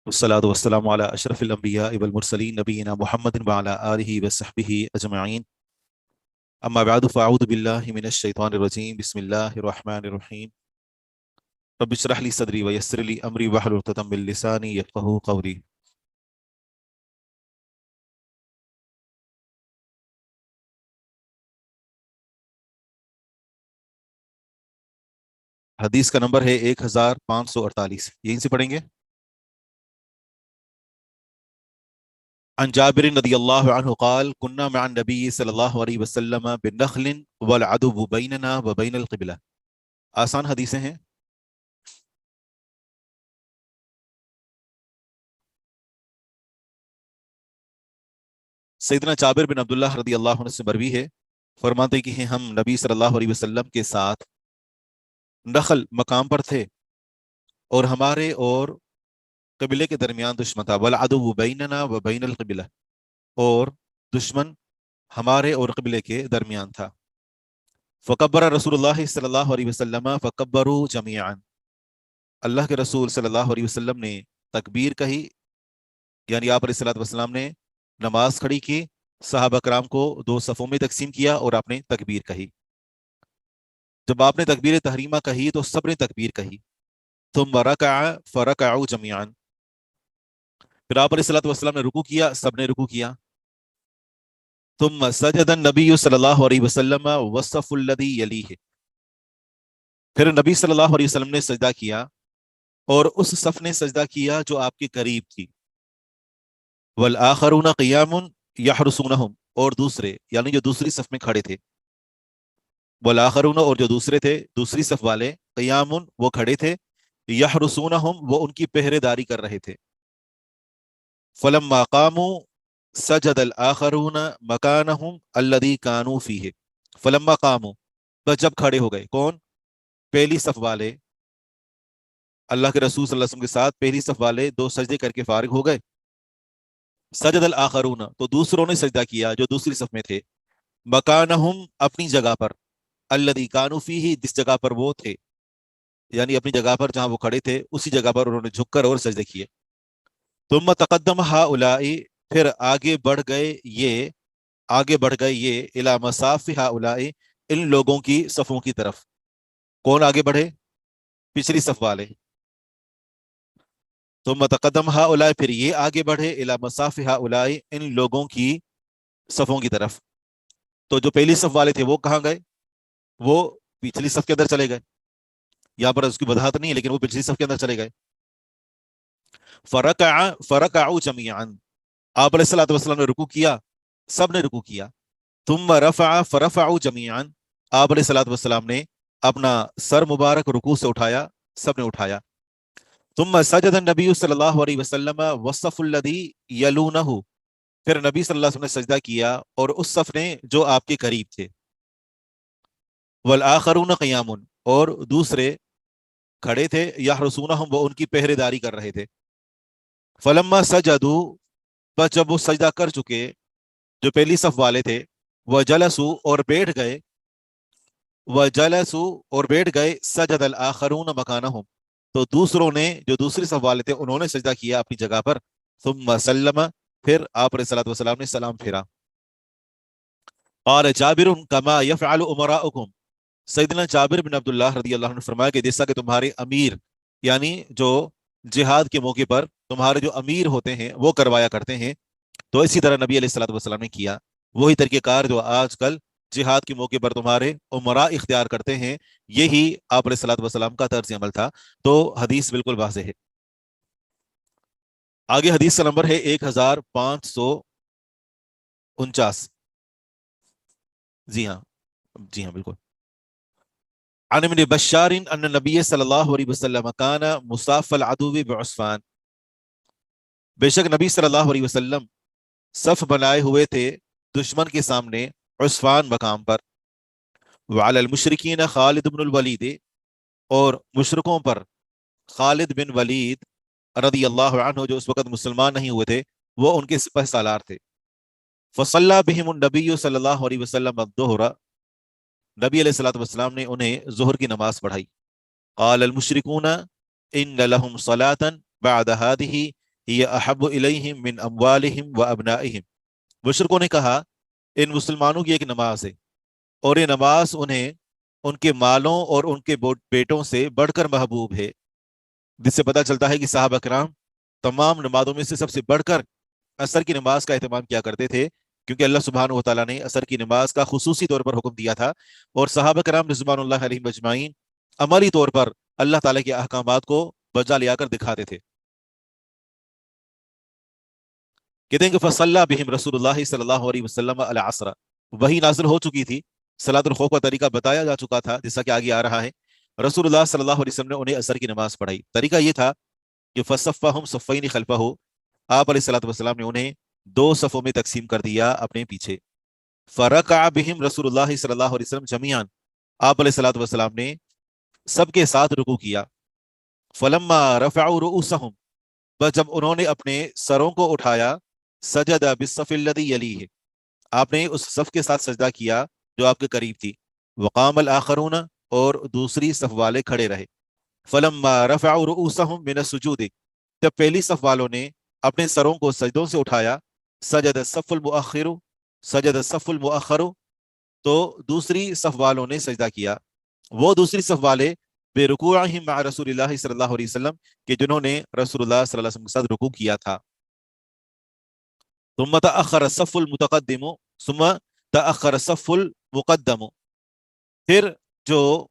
والصلاۃ والسلام علی اشرف الانبیاء والمرسلین نبینا محمد وعلی آلہ وصحبہ اجمعین، اما بعد فاعوذ باللہ من الشیطان الرجیم، بسم اللہ الرحمن الرحیم، رب اشرح لی صدری ویسر لی امری واحلل عقدۃ من لسانی یفقہوا قولی۔ حدیث کا نمبر ہے 1548، یہیں سے پڑھیں گے۔ عن جابر رضی اللہ عنہ قال كنا مع النبي صلی اللہ علیہ وسلم بنخل والعدو بیننا وبین القبلہ۔ آسان حدیثیں ہیں۔ سیدنا جابر بن عبداللہ رضی اللہ عنہ سے مروی ہے، فرماتے کہ ہم نبی صلی اللہ علیہ وسلم کے ساتھ نخل مقام پر تھے اور ہمارے اور قبلے کے درمیان دشمن تھا، والعدو بیننا وبین القبلہ، اور دشمن ہمارے اور قبلے کے درمیان تھا۔ فکبر رسول اللہ صلی اللہ علیہ وسلم فکبروا جمیعا، اللہ کے رسول صلی اللہ علیہ وسلم نے تکبیر کہی، یعنی آپ علیہ الصلوۃ والسلام نے نماز کھڑی کی، صحابہ کرام کو دو صفوں میں تقسیم کیا اور آپ نے تکبیر کہی۔ جب آپ نے تکبیر تحریمہ کہی تو سب نے تکبیر کہی، ثم رکع فرکعوا جمیعا، پھر آپ علیہ الصلوۃ والسلام نے رکوع کیا، سب نے رکوع کیا۔ ثم سجد النبی صلی اللہ علیہ وسلم والصف الذی یلیہ، پھر نبی صلی اللہ علیہ وسلم نے سجدہ کیا اور اس صف نے سجدہ کیا جو آپ کے قریب تھی، والآخرون قیام یحرسونہم، اور دوسرے یعنی جو دوسری صف میں کھڑے تھے، والآخرون اور جو دوسرے تھے دوسری صف والے، قیام وہ کھڑے تھے، یحرسونہم وہ ان کی پہرے داری کر رہے تھے، فلما قاموا سجد الآخرون مکانہم الذی کانوا فیہ، فلما قاموا بس جب کھڑے ہو گئے، کون؟ پہلی صف والے، اللہ کے رسول صلی اللہ علیہ وسلم کے ساتھ پہلی صف والے دو سجدے کر کے فارغ ہو گئے، سجد الآخرون تو دوسروں نے سجدہ کیا جو دوسری صف میں تھے، مکانہم اپنی جگہ پر، الذی کانوا فیہ جس جگہ پر وہ تھے، یعنی اپنی جگہ پر جہاں وہ کھڑے تھے اسی جگہ پر انہوں نے جھک کر اور سجدے کیے، ثم تقدم ہؤلاء پھر آگے بڑھ گئے یہ الی مصاف ہؤلاء ان لوگوں کی صفوں کی طرف، کون آگے بڑھے؟ پچھلی صف والے، ثم تقدم ہؤلاء پھر یہ آگے بڑھے الی مصاف ہؤلاء ان لوگوں کی صفوں کی طرف، تو جو پہلی صف والے تھے وہ کہاں گئے؟ وہ پچھلی صف کے اندر چلے گئے، یہاں پر اس کی وضاحت نہیں ہے لیکن وہ پچھلی صف کے اندر چلے گئے، فرکعوا جميعا آپ علیہ الصلوۃ والسلام نے رکوع کیا، سب نے رکوع کیا، ثم رفع فرفعوا جميعا آپ علیہ الصلوۃ والسلام نے اپنا سر مبارک رکوع سے اٹھایا، سب نے اٹھایا، ثم سجد النبی صلی اللہ علیہ وسلم والصف الذی یلونہ پھر نبی صلی اللہ علیہ وسلم نے سجدہ کیا اور اس صف نے جو آپ کے قریب تھے، والآخرون قیام اور دوسرے کھڑے تھے، یحرسونہم وہ ان کی پہرے داری کر رہے تھے، فلما سجدوا بس جب وہ سجدہ کر چکے جو پہلی صف والے تھے، وجلسوا اور بیٹھ گئے سجد الآخرون مکانہم تو دوسروں نے جو دوسری صف والے تھے انہوں نے سجدہ کیا اپنی جگہ پر، ثم سلم پھر آپ علیہ الصلوۃ والسلام نے سلام پھیرا، قال جابر کما یفعل امراؤکم سیدنا جابر بن عبداللہ رضی اللہ عنہ نے فرمایا کہ جیسا کہ تمہارے امیر یعنی جو جہاد کے موقع پر تمہارے جو امیر ہوتے ہیں وہ کروایا کرتے ہیں، تو اسی طرح نبی علیہ الصلوۃ والسلام نے کیا، وہی طریقہ کار جو آج کل جہاد کے موقع پر تمہارے عمراء اختیار کرتے ہیں، یہی آپ علیہ الصلوۃ والسلام کا طرز عمل تھا، تو حدیث بالکل واضح ہے۔ آگے حدیث کا نمبر ہے 1549، جی ہاں بالکل، عن ابن بشار ان نبی صلی اللہ علیہ وسلم کان مصاف العدو بعصفان، بے شک نبی صلی اللہ علیہ وسلم صف بنائے ہوئے تھے دشمن کے سامنے عصفان مقام پر، وعلی المشرکین خالد بن الولید اور مشرکوں پر خالد بن ولید رضی اللہ عنہ جو اس وقت مسلمان نہیں ہوئے تھے وہ ان کے سپہ سالار تھے، فصلی بہم النبی صلی اللہ علیہ وسلم الظہر نبی علیہ الصلوۃ والسلام نے انہیں ظہر کی نماز پڑھائی، قال المشرکون ان لهم صلاة بعد هذه هي احب الیہم من اموالہم وابنائہم، مشرکوں نے کہا ان مسلمانوں کی ایک نماز ہے اور یہ نماز انہیں ان کے مالوں اور ان کے بیٹوں سے بڑھ کر محبوب ہے، جس سے پتہ چلتا ہے کہ صحابہ کرام تمام نمازوں میں سے سب سے بڑھ کر عصر کی نماز کا اہتمام کیا کرتے تھے، کیونکہ اللہ سبحانہ و تعالیٰ نے عصر کی نماز کا خصوصی طور پر حکم دیا تھا، اور صحابہ کرام رضوان اللہ علیہم اجمعین عملی طور پر اللہ تعالیٰ کے احکامات کو بجا لیا کر دکھاتے تھے۔ کہتے ہیں کہ فصلی بہم رسول اللہ صلی اللہ علیہ وسلم العصر، وہی نازل ہو چکی تھی، صلاۃ الخوف کا طریقہ بتایا جا چکا تھا جیسا کہ آگے آ رہا ہے، رسول اللہ صلی اللہ علیہ وسلم نے انہیں عصر کی نماز پڑھائی، طریقہ یہ تھا کہ فصفہم صفین خلفہ، آپ علیہ الصلوۃ والسلام نے انہیں دو صفوں میں تقسیم کر دیا اپنے پیچھے، فرکع بہم رسول اللہ صلی اللہ علیہ وسلم جمیعا، آپ علیہ الصلوۃ والسلام نے سب کے ساتھ رکوع کیا، فلما رفعوا رؤوسہم بس جب انہوں نے اپنے سروں کو اٹھایا، سجد بالصف الذی یلیہ آپ نے اس صف کے ساتھ سجدہ کیا جو آپ کے قریب تھی، وقام الآخرون اور دوسری صف والے کھڑے رہے، فلما رفعوا رؤوسہم من السجود جب پہلی صف والوں نے اپنے سروں کو سجدوں سے اٹھایا، سجد الصف المؤخر تو دوسری صف والوں نے سجدہ کیا، وہ دوسری صف والے بے رکوعہم مع رسول اللہ صلی اللہ علیہ وسلم کہ جنہوں نے رسول اللہ صلی اللہ علیہ وسلم کے ساتھ رکوع کیا تھا، ثم تأخر الصف المتقدم ثم تأخر الصف المقدم، پھر جو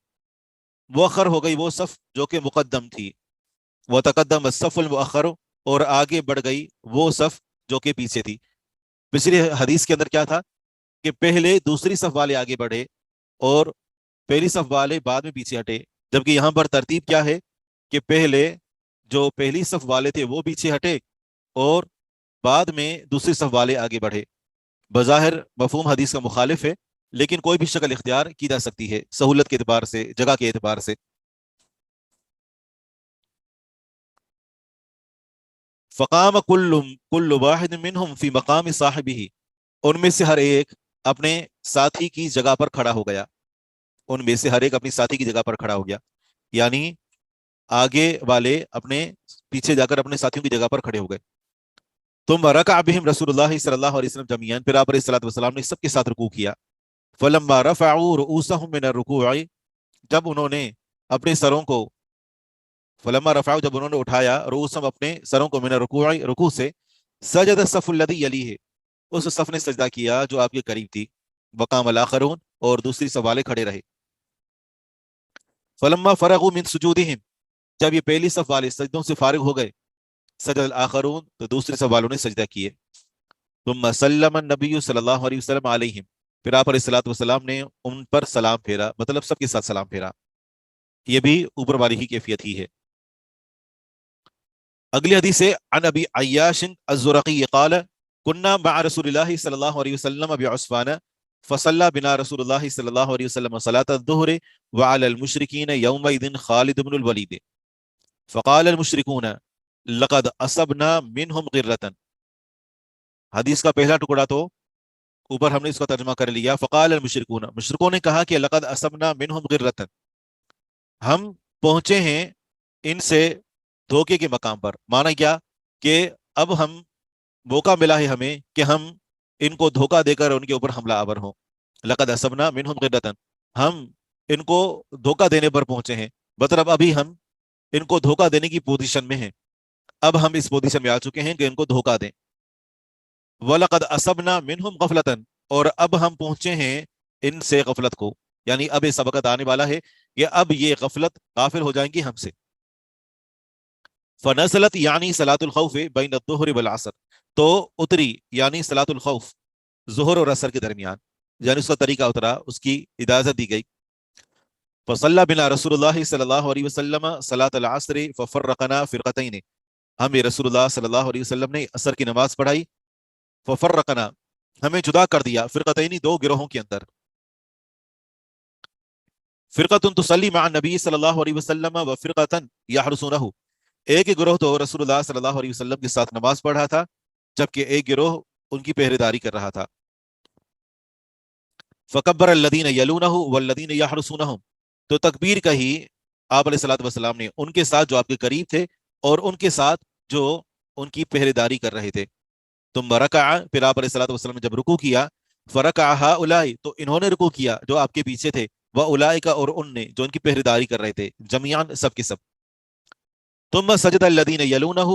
مؤخر ہو گئی وہ صف جو کہ مقدم تھی، وتقدم الصف المؤخر، اور آگے بڑھ گئی وہ صف جو کہ پیچھے تھی۔ پچھلی حدیث کے اندر کیا تھا کہ پہلے دوسری صف والے آگے بڑھے اور پہلی صف والے بعد میں پیچھے ہٹے، جبکہ یہاں پر ترتیب کیا ہے کہ پہلے جو پہلی صف والے تھے وہ پیچھے ہٹے اور بعد میں دوسری صف والے آگے بڑھے۔ بظاہر مفہوم حدیث کا مخالف ہے، لیکن کوئی بھی شکل اختیار کی جا سکتی ہے سہولت کے اعتبار سے، جگہ کے اعتبار سے۔ فقام کل واحد منہم فی مقام صاحبہ، ان میں سے ہر ایک اپنے ساتھی کی جگہ پر کھڑا ہو گیا، ان میں سے ہر ایک اپنی ساتھی کی جگہ پر کھڑا ہو گیا، یعنی آگے والے اپنے پیچھے جا کر اپنے ساتھیوں کی جگہ پر کھڑے ہو گئے۔ ثم رکع بہم رسول اللہ صلی اللہ علیہ وسلم جميعا، پھر آپ علیہ الصلوۃ والسلام نے سب کے ساتھ رکوع کیا۔ فلما رفعوا رؤوسهم من الركوع، جب انہوں نے اپنے سروں کو، فلما رفعوا جب انہوں نے اٹھایا، رؤوسهم اپنے سروں کو، من الركوع رکوع سے، سجد الصف الذي يليه، اس صف نے سجدہ کیا جو آپ کے قریب تھی، وقام الاخرون، اور دوسری صف والے کھڑے رہے۔ فلما فرغوا من سجودهم، جب یہ پہلی صف والے سجدوں سے فارغ ہو گئے، سجد الاخرون، تو دوسرے صف والوں نے سجدہ کیے۔ ثم سلم النبی صلی اللہ علیہ وسلم علیہم، پھر آپ علیہ الصلوۃ والسلام نے ان پر سلام پھیرا، مطلب سب کے ساتھ سلام پھیرا۔ یہ بھی اوپر والی ہی کیفیت ہی ہے۔ اگلی حدیث ہے عن ابی عیاش الزرقی قال كنا مع رسول اللہ صلی اللہ علیہ وسلم بعصفان فصلى بنا رسول اللہ صلی اللہ علیہ وسلم صلاة الظہر وعلى المشرکین یومئذ خالد بن الولید فقال المشرکون لقد اصبنا منهم غرة۔ حدیث کا پہلا ٹکڑا تو اوپر ہم نے اس کا ترجمہ کر لیا، فقال المشرکون، مشرکوں نے کہا کہ لقد اصبنا منهم غرة، ہم پہنچے ہیں ان سے دھوکے کے مقام پر۔ معنی کیا کہ اب ہم موقع ملا ہے ہمیں کہ ہم ان کو دھوکہ دے کر ان کے اوپر حملہ آور ہوں۔ لقد اصبنا منهم غرة، ہم ان کو دھوکہ دینے پر پہنچے ہیں، مطلب ابھی ہم ان کو دھوکہ دینے کی پوزیشن میں ہیں، اب ہم اس پوزیشن میں آ چکے ہیں کہ ان کو دھوکہ دیں۔ وَلَقَدْ أَصَبْنَا مِنْهُمْ غَفْلَةً، اور اب ہم پہنچے ہیں ان سے غفلت کو، یعنی اب یہ سبقت آنے والا ہے کہ اب یہ غفلت غافل ہو جائیں گی ہم سے۔ فنزلت یعنی صلاۃ الخوف بین الظہر والعصر، تو اتری یعنی صلاۃ الخوف ظہر اور عصر کے درمیان، یعنی اس کا طریقہ اترا، اس کی اجازت دی گئی۔ فصلی بنا رسول اللہ صلی اللہ علیہ وسلم صلاۃ العصر ففرقنا فرقتین، ہمیں رسول اللہ صلی اللہ علیہ وسلم نے عصر کی نماز پڑھائی، ففرقنا، ہمیں جدا کر دیا، فرقتین، دو گروہوں کے اندر۔ فرقۃ تصلی مع النبی صلی اللہ علیہ وسلم وفرقۃ یحرسونہ، ایک گروہ تو رسول اللہ صلی اللہ علیہ وسلم کے ساتھ نماز پڑھ رہا تھا، جبکہ ایک گروہ ان کی پہرے داری کر رہا تھا۔ فکبر الذین یلونہ والذین یحرسونہم، تو تکبیر کہی آپ علیہ الصلوۃ والسلام نے ان کے ساتھ جو آپ کے قریب تھے اور ان کے ساتھ جو ان کی پہرے داری کر رہے تھے۔ ثم رکع، پھر آپ علیہ الصلوۃ والسلام نے جب رکوع کیا، فرکع ہؤلاء، تو انہوں نے رکوع کیا جو آپ کے پیچھے تھے، واولئک، اور ان نے جو ان کی پہرے داری کر رہے تھے، جمیعاً سب کے سب۔ ثم سجد الذین یلونہ،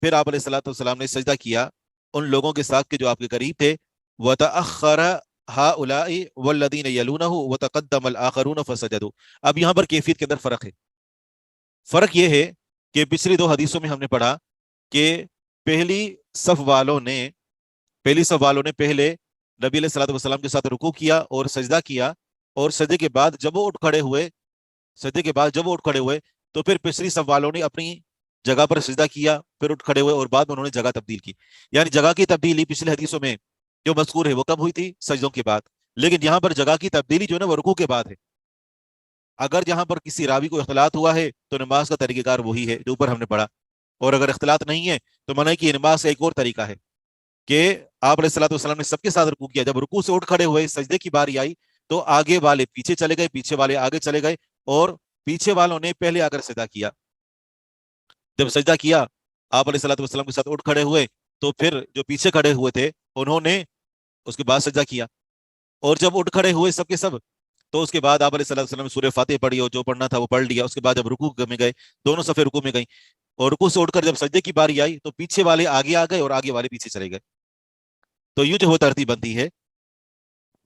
پھر آپ علیہ الصلوۃ والسلام نے سجدہ کیا ان لوگوں کے ساتھ کہ جو آپ کے قریب تھے، وتأخر ہؤلاء والذین یلونہ وتقدم الآخرون فسجدوا۔ اب یہاں پر کیفیت کے اندر فرق ہے۔ فرق یہ ہے کہ پچھلی دو حدیثوں میں ہم نے پڑھا کہ پہلی صف والوں نے پہلے نبی علیہ الصلوۃ والسلام کے ساتھ رکوع کیا اور سجدہ کیا، اور سجدے کے بعد جب وہ اٹھ کھڑے ہوئے تو پھر پچھلی صف والوں نے اپنی جگہ پر سجدہ کیا، پھر اٹھ کھڑے ہوئے اور بعد میں انہوں نے جگہ تبدیل کی۔ یعنی جگہ کی تبدیلی پچھلی حدیثوں میں جو مذکور ہے وہ کب ہوئی تھی؟ سجدوں کے بعد، لیکن یہاں پر جگہ کی تبدیلی جو ہے نا وہ رکوع کے بعد ہے۔ اگر جہاں پر کسی راوی کو اختلاط ہوا ہے تو نماز کا طریقہ کار وہی ہے جو اوپر ہم نے پڑھا، اور اگر اختلاط نہیں ہے تو مانا کہ یہ نماز کا ایک اور طریقہ ہے کہ آپ علیہ الصلوۃ والسلام نے سب کے ساتھ رکوع کیا، جب رکوع سے اٹھ کھڑے ہوئے سجدے کی باری آئی تو آگے والے پیچھے چلے گئے، پیچھے والے آگے چلے گئے، اور پیچھے والوں نے پہلے آ کر سجدہ کیا۔ جب سجدہ کیا آپ علیہ الصلوۃ والسلام کے ساتھ اٹھ کھڑے ہوئے تو پھر جو پیچھے کھڑے ہوئے تھے انہوں نے اس کے بعد سجدہ کیا، اور جب اٹھ کھڑے ہوئے سب کے سب تو اس کے بعد آپ علیہ الصلوۃ والسلام نے سورہ فاتحہ پڑھی اور جو پڑھنا تھا وہ پڑھ لیا۔ اس کے بعد جب رکوع میں گئے، دونوں صفیں رکوع میں گئیں، اور رکوع سے اٹھ کر جب سجدے کی باری آئی تو پیچھے والے آگے آ گئے اور آگے والے پیچھے چلے گئے۔ تو یوں جو وہ ترتیب بنتی ہے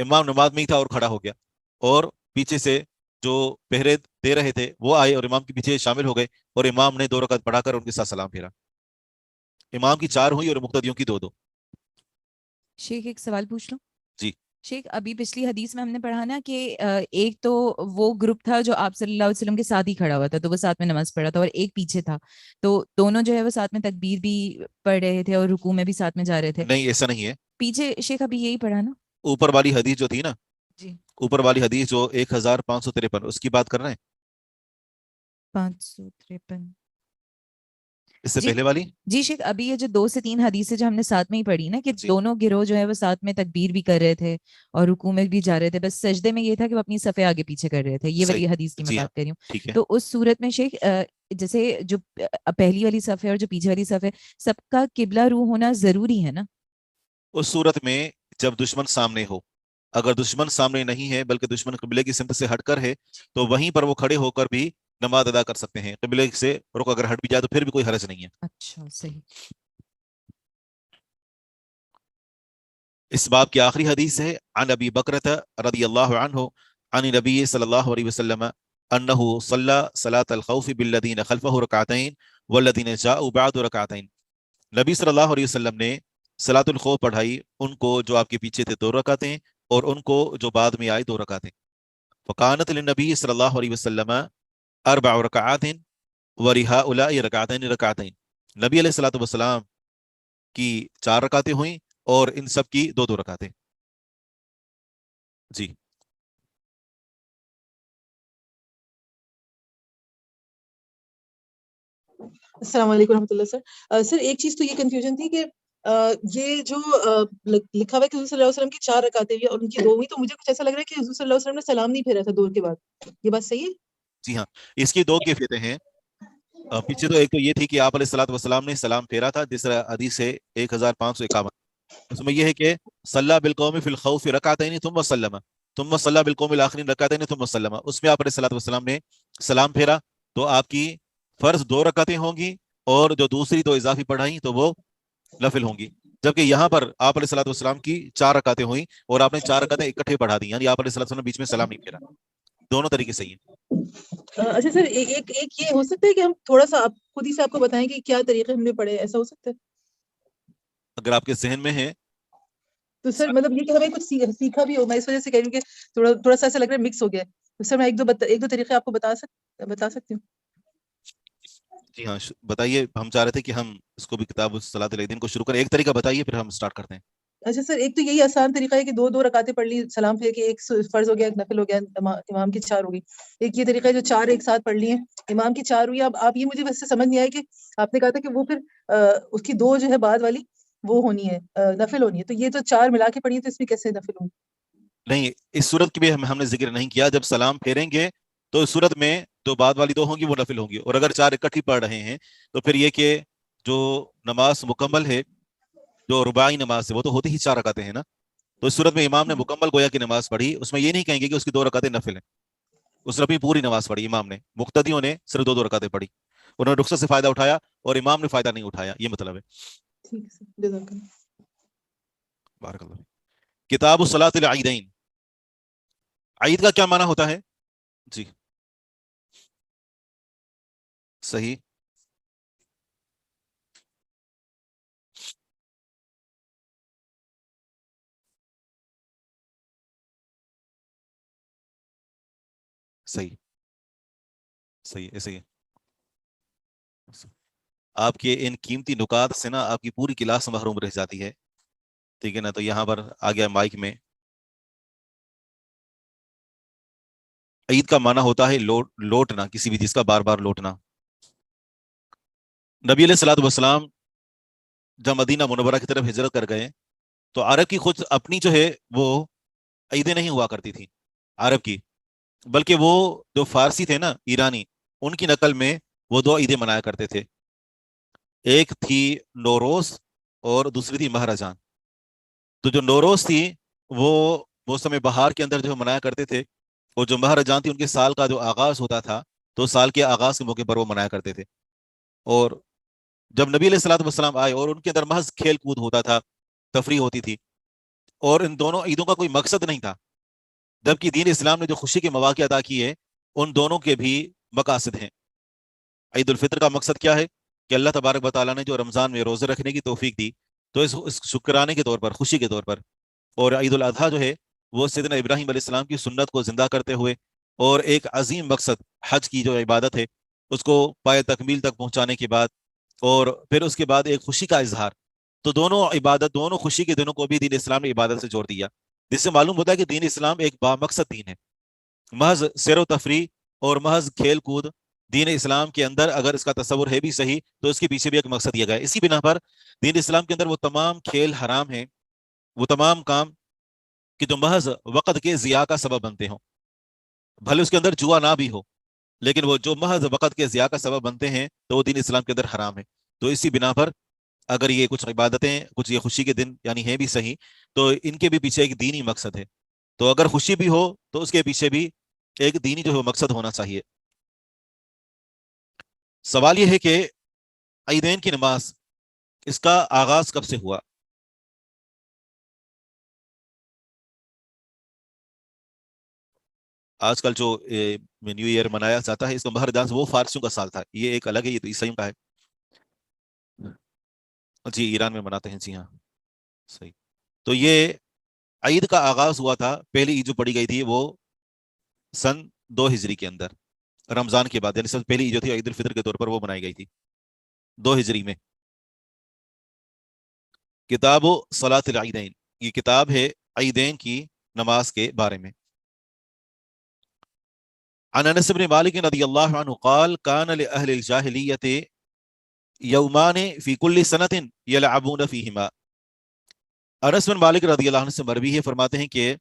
امام نماز میں ہی تھا اور کھڑا ہو گیا، اور پیچھے سے جو پہرے دے رہے تھے وہ آئے اور امام کے پیچھے شامل ہو گئے، اور امام نے 2 رکعت پڑھا کر ان کے ساتھ سلام پھیرا. امام کی 4 ہوئی اور مقتدیوں کی 2. شیخ ایک سوال پوچھ لوں؟ جی. شیخ ابھی پچھلی حدیث میں ہم نے پڑھا نا کہ ایک تو وہ گروپ تھا جو آپ صلی اللہ علیہ وسلم کے ساتھ ہی کھڑا ہوا تھا تو وہ ساتھ میں نماز پڑھا تھا، اور ایک پیچھے تھا، تو دونوں جو ہے وہ ساتھ میں تکبیر بھی پڑھ رہے تھے اور رکوع میں بھی ساتھ میں جا رہے تھے. نہیں ایسا نہیں ہے. پیچھے شیخ ابھی یہی پڑھا نا؟ اوپر والی حدیث جو تھی نا، جی اوپر والی حدیث جو 1553 اس کی بات کر رہے ہیں، 553. اس سے جی پہلے والی. جی شیخ ابھی یہ جو 2 سے 3 حدیثیں جو ہم نے ساتھ میں ہی پڑھی نا کہ جی. دونوں گروہ جو ہے وہ ساتھ میں تکبیر بھی کر رہے تھے اور رکوع میں بھی جا رہے تھے، بس سجدے میں یہ تھا کہ وہ اپنی صفیں آگے پیچھے کر رہے تھے، یہ والی صحیح. حدیث کی میں جی ہاں بات کر رہی ہوں. ٹھیک ہے. تو اس صورت میں شیخ جیسے جو پہلی والی صف ہے اور جو پیچھے والی صف ہے، سب کا قبلہ رو ہونا ضروری ہے نا؟ اس صورت میں جب دشمن سامنے ہو، اگر دشمن سامنے نہیں ہے بلکہ دشمن قبلے کی سمت سے ہٹ کر ہے تو وہیں پر وہ کھڑے ہو کر بھی نماز ادا کر سکتے ہیں. قبلے سے رخ اگر ہٹ بھی جائے تو پھر بھی کوئی حرج نہیں ہے. اچھا صحیح. اس باب کی آخری حدیث ہے عن ابی بکرۃ رضی اللہ عنہ عن نبی صلی اللہ علیہ وسلم انه صلى صلاة الخوف بالذین خلفه رکعتین والذین جاءوا بعد رکعتین. نبی صلی اللہ علیہ وسلم نے صلاۃ الخوف پڑھائی ان کو جو آپ کے پیچھے تھے 2 رکعتیں، اور ان کو جو بعد میں آئے 2 رکعتیں. فکانت للنبی صلی اللہ علیہ وسلم 4 رکعات ولہؤلاء رکعتین رکعتین. نبی علیہ الصلوۃ والسلام کی 4 رکعتیں ہوئیں اور ان سب کی 2 رکعتیں. جی. السلام علیکم ورحمۃ اللہ. سر ایک چیز تو یہ کنفیوژن تھی کہ یہ جو لکھا ہوا ہے کہ حضور صلی اللہ علیہ وسلم کی 4 رکعتیں ہوئی اور ان کی 2 ہوئی، تو مجھے کچھ ایسا لگ رہا ہے کہ حضور صلی اللہ علیہ وسلم نے سلام نہیں پھیرا تھا 2 کے بعد. یہ بات صحیح ہے؟ جی ہاں، اس کی 2 کیفیتیں ہیں. پیچھے تو ایک تو یہ تھی کہ آپ علیہ الصلوۃ والسلام نے سلام پھیرا تھا، جس طرح حدیث ہے 1551. اس میں یہ ہے کہ صلی بالقوم فی الخوف رکعتین ثم سلم ثم صلی بالقوم الاخرین رکعتین ثم سلم. اس میں آپ علیہ الصلوۃ والسلام نے سلام پھیرا تو آپ کی فرض 2 رکعتیں ہوں گی، اور جو دوسری 2 اضافی پڑھائیں تو وہ نفل ہوں گی. جبکہ یہاں پر آپ علیہ الصلوۃ والسلام کی 4 رکعتیں ہوئیں اور آپ نے 4 رکعتیں اکٹھے پڑھا دی، یعنی آپ علیہ الصلوۃ والسلام بیچ میں سلام نہیں پھیرا. دونوں طریقے صحیح ہیں. اچھا سر، ایک یہ ہو سکتا ہے کہ ہم تھوڑا سا خود ہی سے آپ کو بتائیں کہ کیا طریقے ہم نے پڑھے، ایسا ہو سکتا ہے؟ اگر آپ کے ذہن میں ہے تو سر مطلب یہ کہ ہمیں کچھ سیکھا بھی ہو، میں اس وجہ سے کہہ رہی ہوں کہ تھوڑا سا ایسا لگ رہا ہے مکس ہو گیا ہے. تو سر میں ایک دو طریقے آپ کو بتا سکتی ہوں. جی ہاں بتائیے. ہم چاہ رہے تھے کہ ہم اس کو بھی کتاب صلاۃ العیدین کو شروع کریں. ایک طریقہ بتائیے پھر ہم سٹارٹ کرتے ہیں. اچھا سر، ایک تو یہی آسان طریقہ ہے کہ 2 رکعتیں پڑھ لی سلام پھیر کے، ایک فرض ہو گیا، ایک نفل ہو گیا، امام کی 4 ہوگی. ایک یہ طریقہ ہے جو 4 ایک ساتھ پڑھ لی ہیں، امام کی 4 ہوئی. اب آپ یہ مجھے ویسے سمجھ نہیں آیا کہ آپ نے کہا تھا کہ وہ پھر اس کی 2 جو ہے بعد والی وہ ہونی ہے، نفل ہونی ہے. تو یہ تو 4 ملا کے پڑھی ہے، تو اس میں کیسے نفل ہوں؟ نہیں، اس صورت کی بھی ہم نے ذکر نہیں کیا. جب سلام پھیریں گے تو اس صورت میں جو بعد والی 2 ہوں گی وہ نفل ہوں گی، اور اگر 4 اکٹھی پڑھ رہے ہیں تو پھر یہ کہ جو نماز مکمل ہے، جو رباعی نماز ہے، وہ تو ہوتی ہی 4 رکعتیں ہیں نا. تو اس صورت میں امام نے مکمل گویا کی نماز پڑھی. اس میں یہ نہیں کہیں گے کہ اس کی 2 رکعتیں نفل ہیں. اس نے اپنی پوری نماز پڑھی امام نے، مقتدیوں نے صرف 2 رکعتیں پڑھی. انہوں نے رخصت سے فائدہ اٹھایا اور امام نے فائدہ نہیں اٹھایا، یہ مطلب ہے. ٹھیک ہے سر، جزاک اللہ. بارک اللہ. کتاب الصلاۃ العیدین. عید کا کیا معنی ہوتا ہے؟ جی صحیح. صحیح صحیح ایسے ہی. آپ کے ان قیمتی نکات سے نا آپ کی پوری کلاس محروم رہ جاتی ہے. ٹھیک ہے نا. تو یہاں پر آ گیا مائک میں. عید کا معنی ہوتا ہے لوٹنا، کسی بھی چیز کا بار بار لوٹنا. نبی علیہ الصلوۃ والسلام جب مدینہ منورہ کی طرف ہجرت کر گئے تو عرب کی خود اپنی جو ہے وہ عیدیں نہیں ہوا کرتی تھی عرب کی، بلکہ وہ جو فارسی تھے نا، ایرانی، ان کی نقل میں وہ 2 عیدیں منایا کرتے تھے. ایک تھی نوروز اور دوسری تھی مہرجان. تو جو نوروز تھی وہ موسم بہار کے اندر جو منایا کرتے تھے، اور جو مہرجان تھی ان کے سال کا جو آغاز ہوتا تھا تو سال کے آغاز کے موقع پر وہ منایا کرتے تھے. اور جب نبی علیہ الصلوۃ والسلام آئے اور ان کے اندر محض کھیل کود ہوتا تھا، تفریح ہوتی تھی، اور ان دونوں عیدوں کا کوئی مقصد نہیں تھا، جبکہ دین اسلام نے جو خوشی کے مواقع عطا کیے ان دونوں کے بھی مقاصد ہیں۔ عید الفطر کا مقصد کیا ہے کہ اللہ تبارک و تعالیٰ نے جو رمضان میں روزے رکھنے کی توفیق دی تو اس شکرانے کے طور پر، خوشی کے طور پر، اور عید الاضحیٰ جو ہے وہ سیدنا ابراہیم علیہ السلام کی سنت کو زندہ کرتے ہوئے اور ایک عظیم مقصد حج کی جو عبادت ہے اس کو پائے تکمیل تک پہنچانے کے بعد، اور پھر اس کے بعد ایک خوشی کا اظہار، تو دونوں عبادت، دونوں خوشی کے دنوں کو بھی دین اسلام نے عبادت سے جوڑ دیا، جس سے معلوم ہوتا ہے کہ دین اسلام ایک بامقصد دین ہے۔ محض سیر و تفریح اور محض کھیل کود دین اسلام کے اندر اگر اس کا تصور ہے بھی صحیح تو اس کے پیچھے بھی ایک مقصد دیا گیا ہے۔ اسی بنا پر دین اسلام کے اندر وہ تمام کھیل حرام ہیں، وہ تمام کام کہ جو محض وقت کے ضیاع کا سبب بنتے ہوں، بھلے اس کے اندر جوا نہ بھی ہو، لیکن وہ جو محض وقت کے ضیاع کا سبب بنتے ہیں تو وہ دین اسلام کے اندر حرام ہے۔ تو اسی بنا پر اگر یہ کچھ عبادتیں، کچھ یہ خوشی کے دن یعنی ہیں بھی صحیح، تو ان کے بھی پیچھے ایک دینی مقصد ہے۔ تو اگر خوشی بھی ہو تو اس کے پیچھے بھی ایک دینی جو ہے مقصد ہونا چاہیے۔ سوال یہ ہے کہ عیدین کی نماز، اس کا آغاز کب سے ہوا؟ آج کل جو نیو ایئر منایا جاتا ہے اس کا مہرجان وہ فارسیوں کا سال تھا، یہ ایک الگ ہے، یہ تو عیسائیوں کا ہے۔ جی ایران میں مناتے ہیں، جی ہاں صحیح۔ تو یہ عید کا آغاز ہوا تھا، پہلی عید جو پڑھی گئی تھی وہ سن 2 ہجری کے اندر، رمضان کے بعد، یعنی سب پہلی عید جو تھی عید الفطر کے طور پر وہ منائی گئی تھی 2 ہجری میں۔ کتاب صلاۃ العیدین، یہ کتاب ہے عیدین کی نماز کے بارے میں۔ عن انس بن مالک رضی اللہ عنہ قال کان لأہل الجاہلیت یومان فی کل سنۃ یلعبون فیہما۔ انس بن مالک رضی اللہ عنہ سے مروی ہے، فرماتے ہیں کہ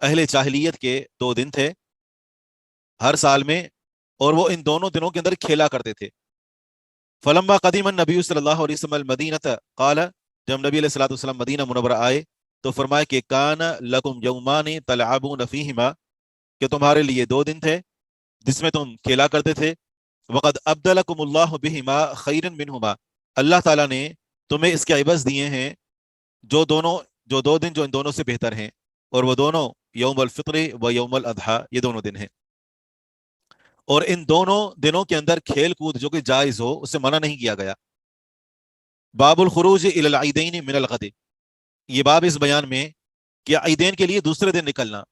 اہل جاہلیت کے 2 دن تھے ہر سال میں، اور وہ ان دونوں دنوں کے اندر کھیلا کرتے تھے۔ فلما قدیم النبی صلی اللہ علیہ وسلم المدینہ قال، جب نبی علیہ الصلوۃ والسلام مدینہ منورہ آئے تو فرمایا کہ کان لکم یومان تلعبون فیہما، کہ تمہارے لیے 2 دن تھے جس میں تم کھیلا کرتے تھے۔ وقد ابدلکم اللہ بہما خیرا منہما، اللہ تعالیٰ نے تمہیں اس کے عوض دیے ہیں جو 2 دن جو ان دونوں سے بہتر ہیں، اور وہ دونوں یوم الفطر و یوم الاضحیٰ، یہ دونوں دن ہیں۔ اور ان دونوں دنوں کے اندر کھیل کود جو کہ جائز ہو اسے منع نہیں کیا گیا۔ باب الخروج الی العیدین من الغد، یہ باب اس بیان میں کہ عیدین کے لیے دوسرے دن نکلنا،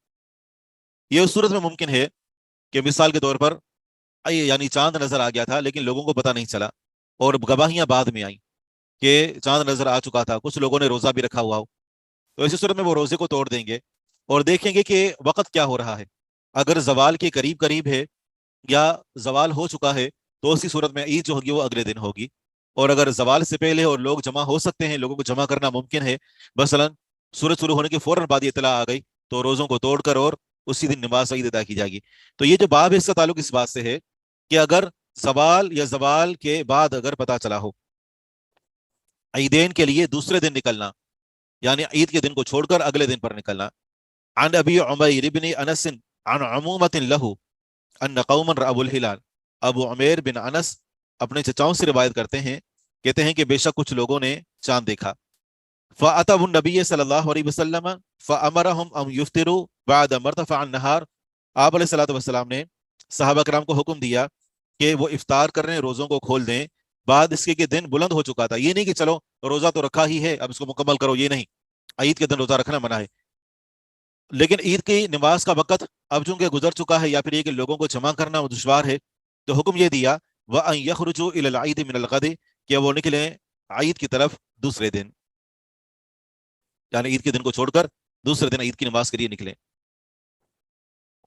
یہ اس صورت میں ممکن ہے کہ مثال کے طور پر یعنی چاند نظر آ گیا تھا لیکن لوگوں کو پتہ نہیں چلا، اور گواہیاں بعد میں آئیں کہ چاند نظر آ چکا تھا، کچھ لوگوں نے روزہ بھی رکھا ہوا ہو، تو ایسی صورت میں وہ روزے کو توڑ دیں گے اور دیکھیں گے کہ وقت کیا ہو رہا ہے۔ اگر زوال کے قریب قریب ہے یا زوال ہو چکا ہے تو اسی صورت میں عید جو ہوگی وہ اگلے دن ہوگی، اور اگر زوال سے پہلے اور لوگ جمع ہو سکتے ہیں، لوگوں کو جمع کرنا ممکن ہے، مثلا سورج شروع ہونے کے فوراً بعد یہ اطلاع آ گئی تو روزوں کو توڑ کر اور اسی دن نماز عید ادا کی جائے گی۔ تو یہ جو باب ہے اس کا تعلق اس بات سے ہے کہ اگر زوال یا زوال کے بعد اگر پتہ چلا ہو، عیدین کے لیے دوسرے دن نکلنا، یعنی عید کے دن کو چھوڑ کر اگلے دن پر نکلنا۔ عن ابی عمیر بن انس عن عمومۃ لہ ان قوما رأوا الہلال، ابو عمیر بن انس اپنے چچاؤں سے روایت کرتے ہیں، کہتے ہیں کہ بے شک کچھ لوگوں نے چاند دیکھا۔ فأتوا النبی صلی اللہ علیہ وسلم فأمرهم ان یفطروا بعد مرتفع النہار، آپ علیہ الصلوۃ والسلام نے صحابہ کرام کو حکم دیا کہ وہ افطار کرنے، روزوں کو کھول دیں بعد اس کے کہ دن بلند ہو چکا تھا۔ یہ نہیں کہ چلو روزہ تو رکھا ہی ہے اب اس کو مکمل کرو، یہ نہیں، عید کے دن روزہ رکھنا منع ہے، لیکن عید کی نماز کا وقت اب چونکہ گزر چکا ہے یا پھر یہ کہ لوگوں کو جمع کرنا وہ دشوار ہے، تو حکم یہ دیا وَأَن يَخْرُجُوا إِلَى الْعِيدِ مِنَ الْغَدِ، کہ وہ نکلیں عید کی طرف دوسرے دن، یعنی عید کے دن کو چھوڑ کر دوسرے دن عید کی نماز کے لیے نکلیں۔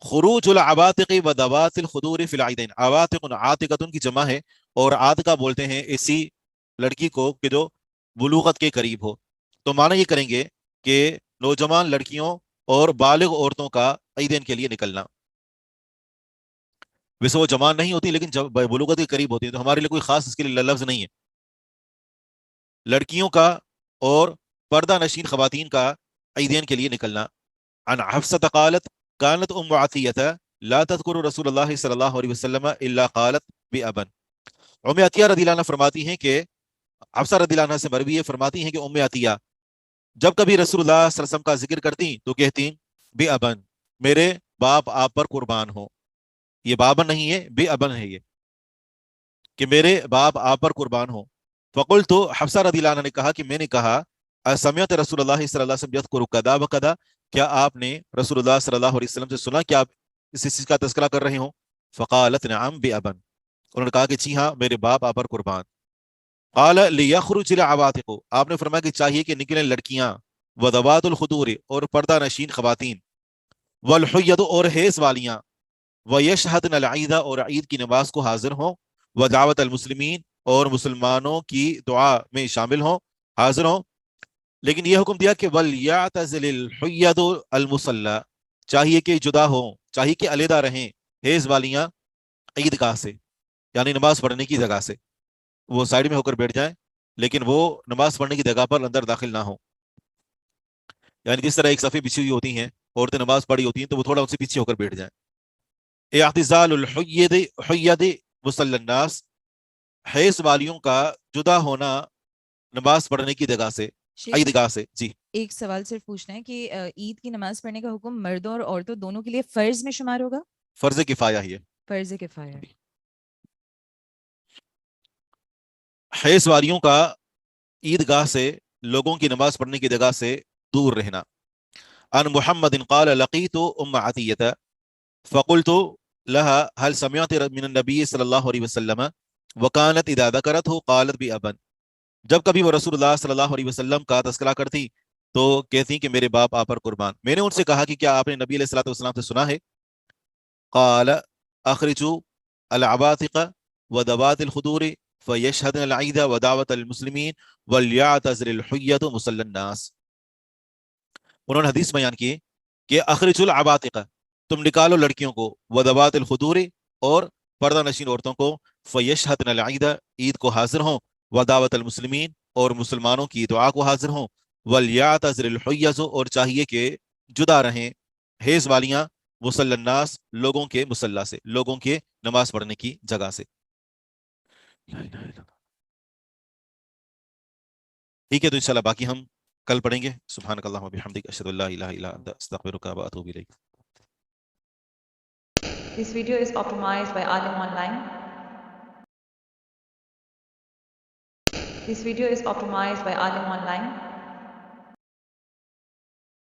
خروج العواتق و دوات الخدور فی العیدین، عواتق عاتقۃ کی جمع ہے، اور عاتقہ بولتے ہیں ایسی لڑکی کو کہ جو بلوغت کے قریب ہو، تو معنی یہ کریں گے کہ نوجوان لڑکیوں اور بالغ عورتوں کا عیدین کے لیے نکلنا، ویسے وہ جوان نہیں ہوتی لیکن جب بلوغت کے قریب ہوتی ہے تو ہمارے لیے کوئی خاص اس کے لیے لفظ نہیں ہے، لڑکیوں کا اور پردہ نشین خواتین کا عیدین کے لیے نکلنا۔ عن حفصۃ قالت کانت ام عطیہ لا تذکر رسول اللہ صلی اللہ علیہ وسلم الا قالت بأبن، ام عطیہ رضی اللہ عنہ فرماتی ہیں کہ حفصہ رضی اللہ عنہ سے مروی ہے، فرماتی ہیں کہ ام عطیہ جب کبھی رسول اللہ صلی اللہ علیہ وسلم کا ذکر کرتی تو کہتی بے ابن، میرے باپ آپ پر قربان ہو. یہ بابن نہیں ہے، بے ابن ہے، یہ کہ میرے باپ آپ پر قربان ہو. فقل تو حفصہ رضی اللہ عنہ نے کہا کہ میں نے کہا سمیعت رسول اللہ صلی اللہ علیہ وسلم یذکر کذا و کذا، کیا آپ نے رسول اللہ صلی اللہ علیہ وسلم سے سنا کہ آپ اس چیز کا تذکرہ کر رہے ہوں؟ فقالت نعم بے ابن، انہوں نے کہا کہ جی ہاں، میرے باپ آپ پر قربان. قال لیخرج العواتق، آپ نے فرمایا کہ چاہیے کہ نکلیں لڑکیاں، وذوات الخدور اور پردہ نشین خواتین، والحید اور حیض والیاں، ویشہدن العید اور عید کی نماز کو حاضر ہوں، ودعوت المسلمین اور مسلمانوں کی دعا میں شامل ہوں، حاضر ہوں. لیکن یہ حکم دیا کہ ولیعتزل الحید المصلی، چاہیے کہ جدا ہوں، چاہیے کہ علیحدہ رہیں حیض والیاں عیدگاہ سے، یعنی نماز پڑھنے کی جگہ سے. وہ سائیڈ میں ہو کر بیٹھ جائیں، لیکن وہ نماز پڑھنے کی جگہ پر اندر داخل نہ ہوں. یعنی جس طرح ایک صفیں بچھی ہوئی ہوتی ہیں، عورتیں نماز پڑھی ہوتی ہیں، تو وہ تھوڑا ان سے پیچھے ہو کر بیٹھ جائیں. اعتزال الحید مصلی الناس، حیض والیوں کا جدا ہونا نماز پڑھنے کی جگہ سے، عیدگاہ سے. جی ایک سوال صرف پوچھنا ہے کہ عید کی نماز پڑھنے کا حکم مردوں اور عورتوں دونوں کے لیے فرض میں شمار ہوگا؟ فرض کفایہ ہی ہے. فرض کفایہ. حیض والیوں کا عیدگاہ سے، لوگوں کی نماز پڑھنے کی جگہ سے دور رہنا. ان محمد قال لقیت ام عطیہ فقلت لها هل سمعت من النبی صلی اللہ علیہ وسلم وکانت اذا ذکرته قالت بابن، جب کبھی وہ رسول اللہ صلی اللہ علیہ وسلم کا تذکرہ کرتی تو کہتی کہ میرے باپ آپ پر قربان. میں نے ان سے کہا کہ کیا آپ نے نبی علیہ الصلوۃ والسلام سے سنا ہے؟ قال اخرجوا العواتق وذوات الخدور فیشهدن العید ودعوت المسلمین ولیعتزل الحید مصلی الناس. انہوں نے حدیث بیان کی کہ اخرج العواتق، تم نکالو لڑکیوں کو، وذوات الخدور اور پردہ نشین عورتوں کو، فیشهدن العید عید کو حاضر ہوں، ودعوت المسلمین اور مسلمانوں کی دعا کو حاضر ہوں، ولیعتزل الحید اور چاہیے کہ جدا رہیں حیض والیاں، مصلی الناس لوگوں کے مصلی سے، لوگوں کے نماز پڑھنے کی جگہ سے. ٹھیک ہے، تو انشاءاللہ باقی ہم کل پڑھیں گے. سبحانک اللہم و بحمدک، اشہد ان لا الہ الا انت، استغفرک و اتوب الیک. This video is optimized by Alim Online. This video is optimized by Alim Online.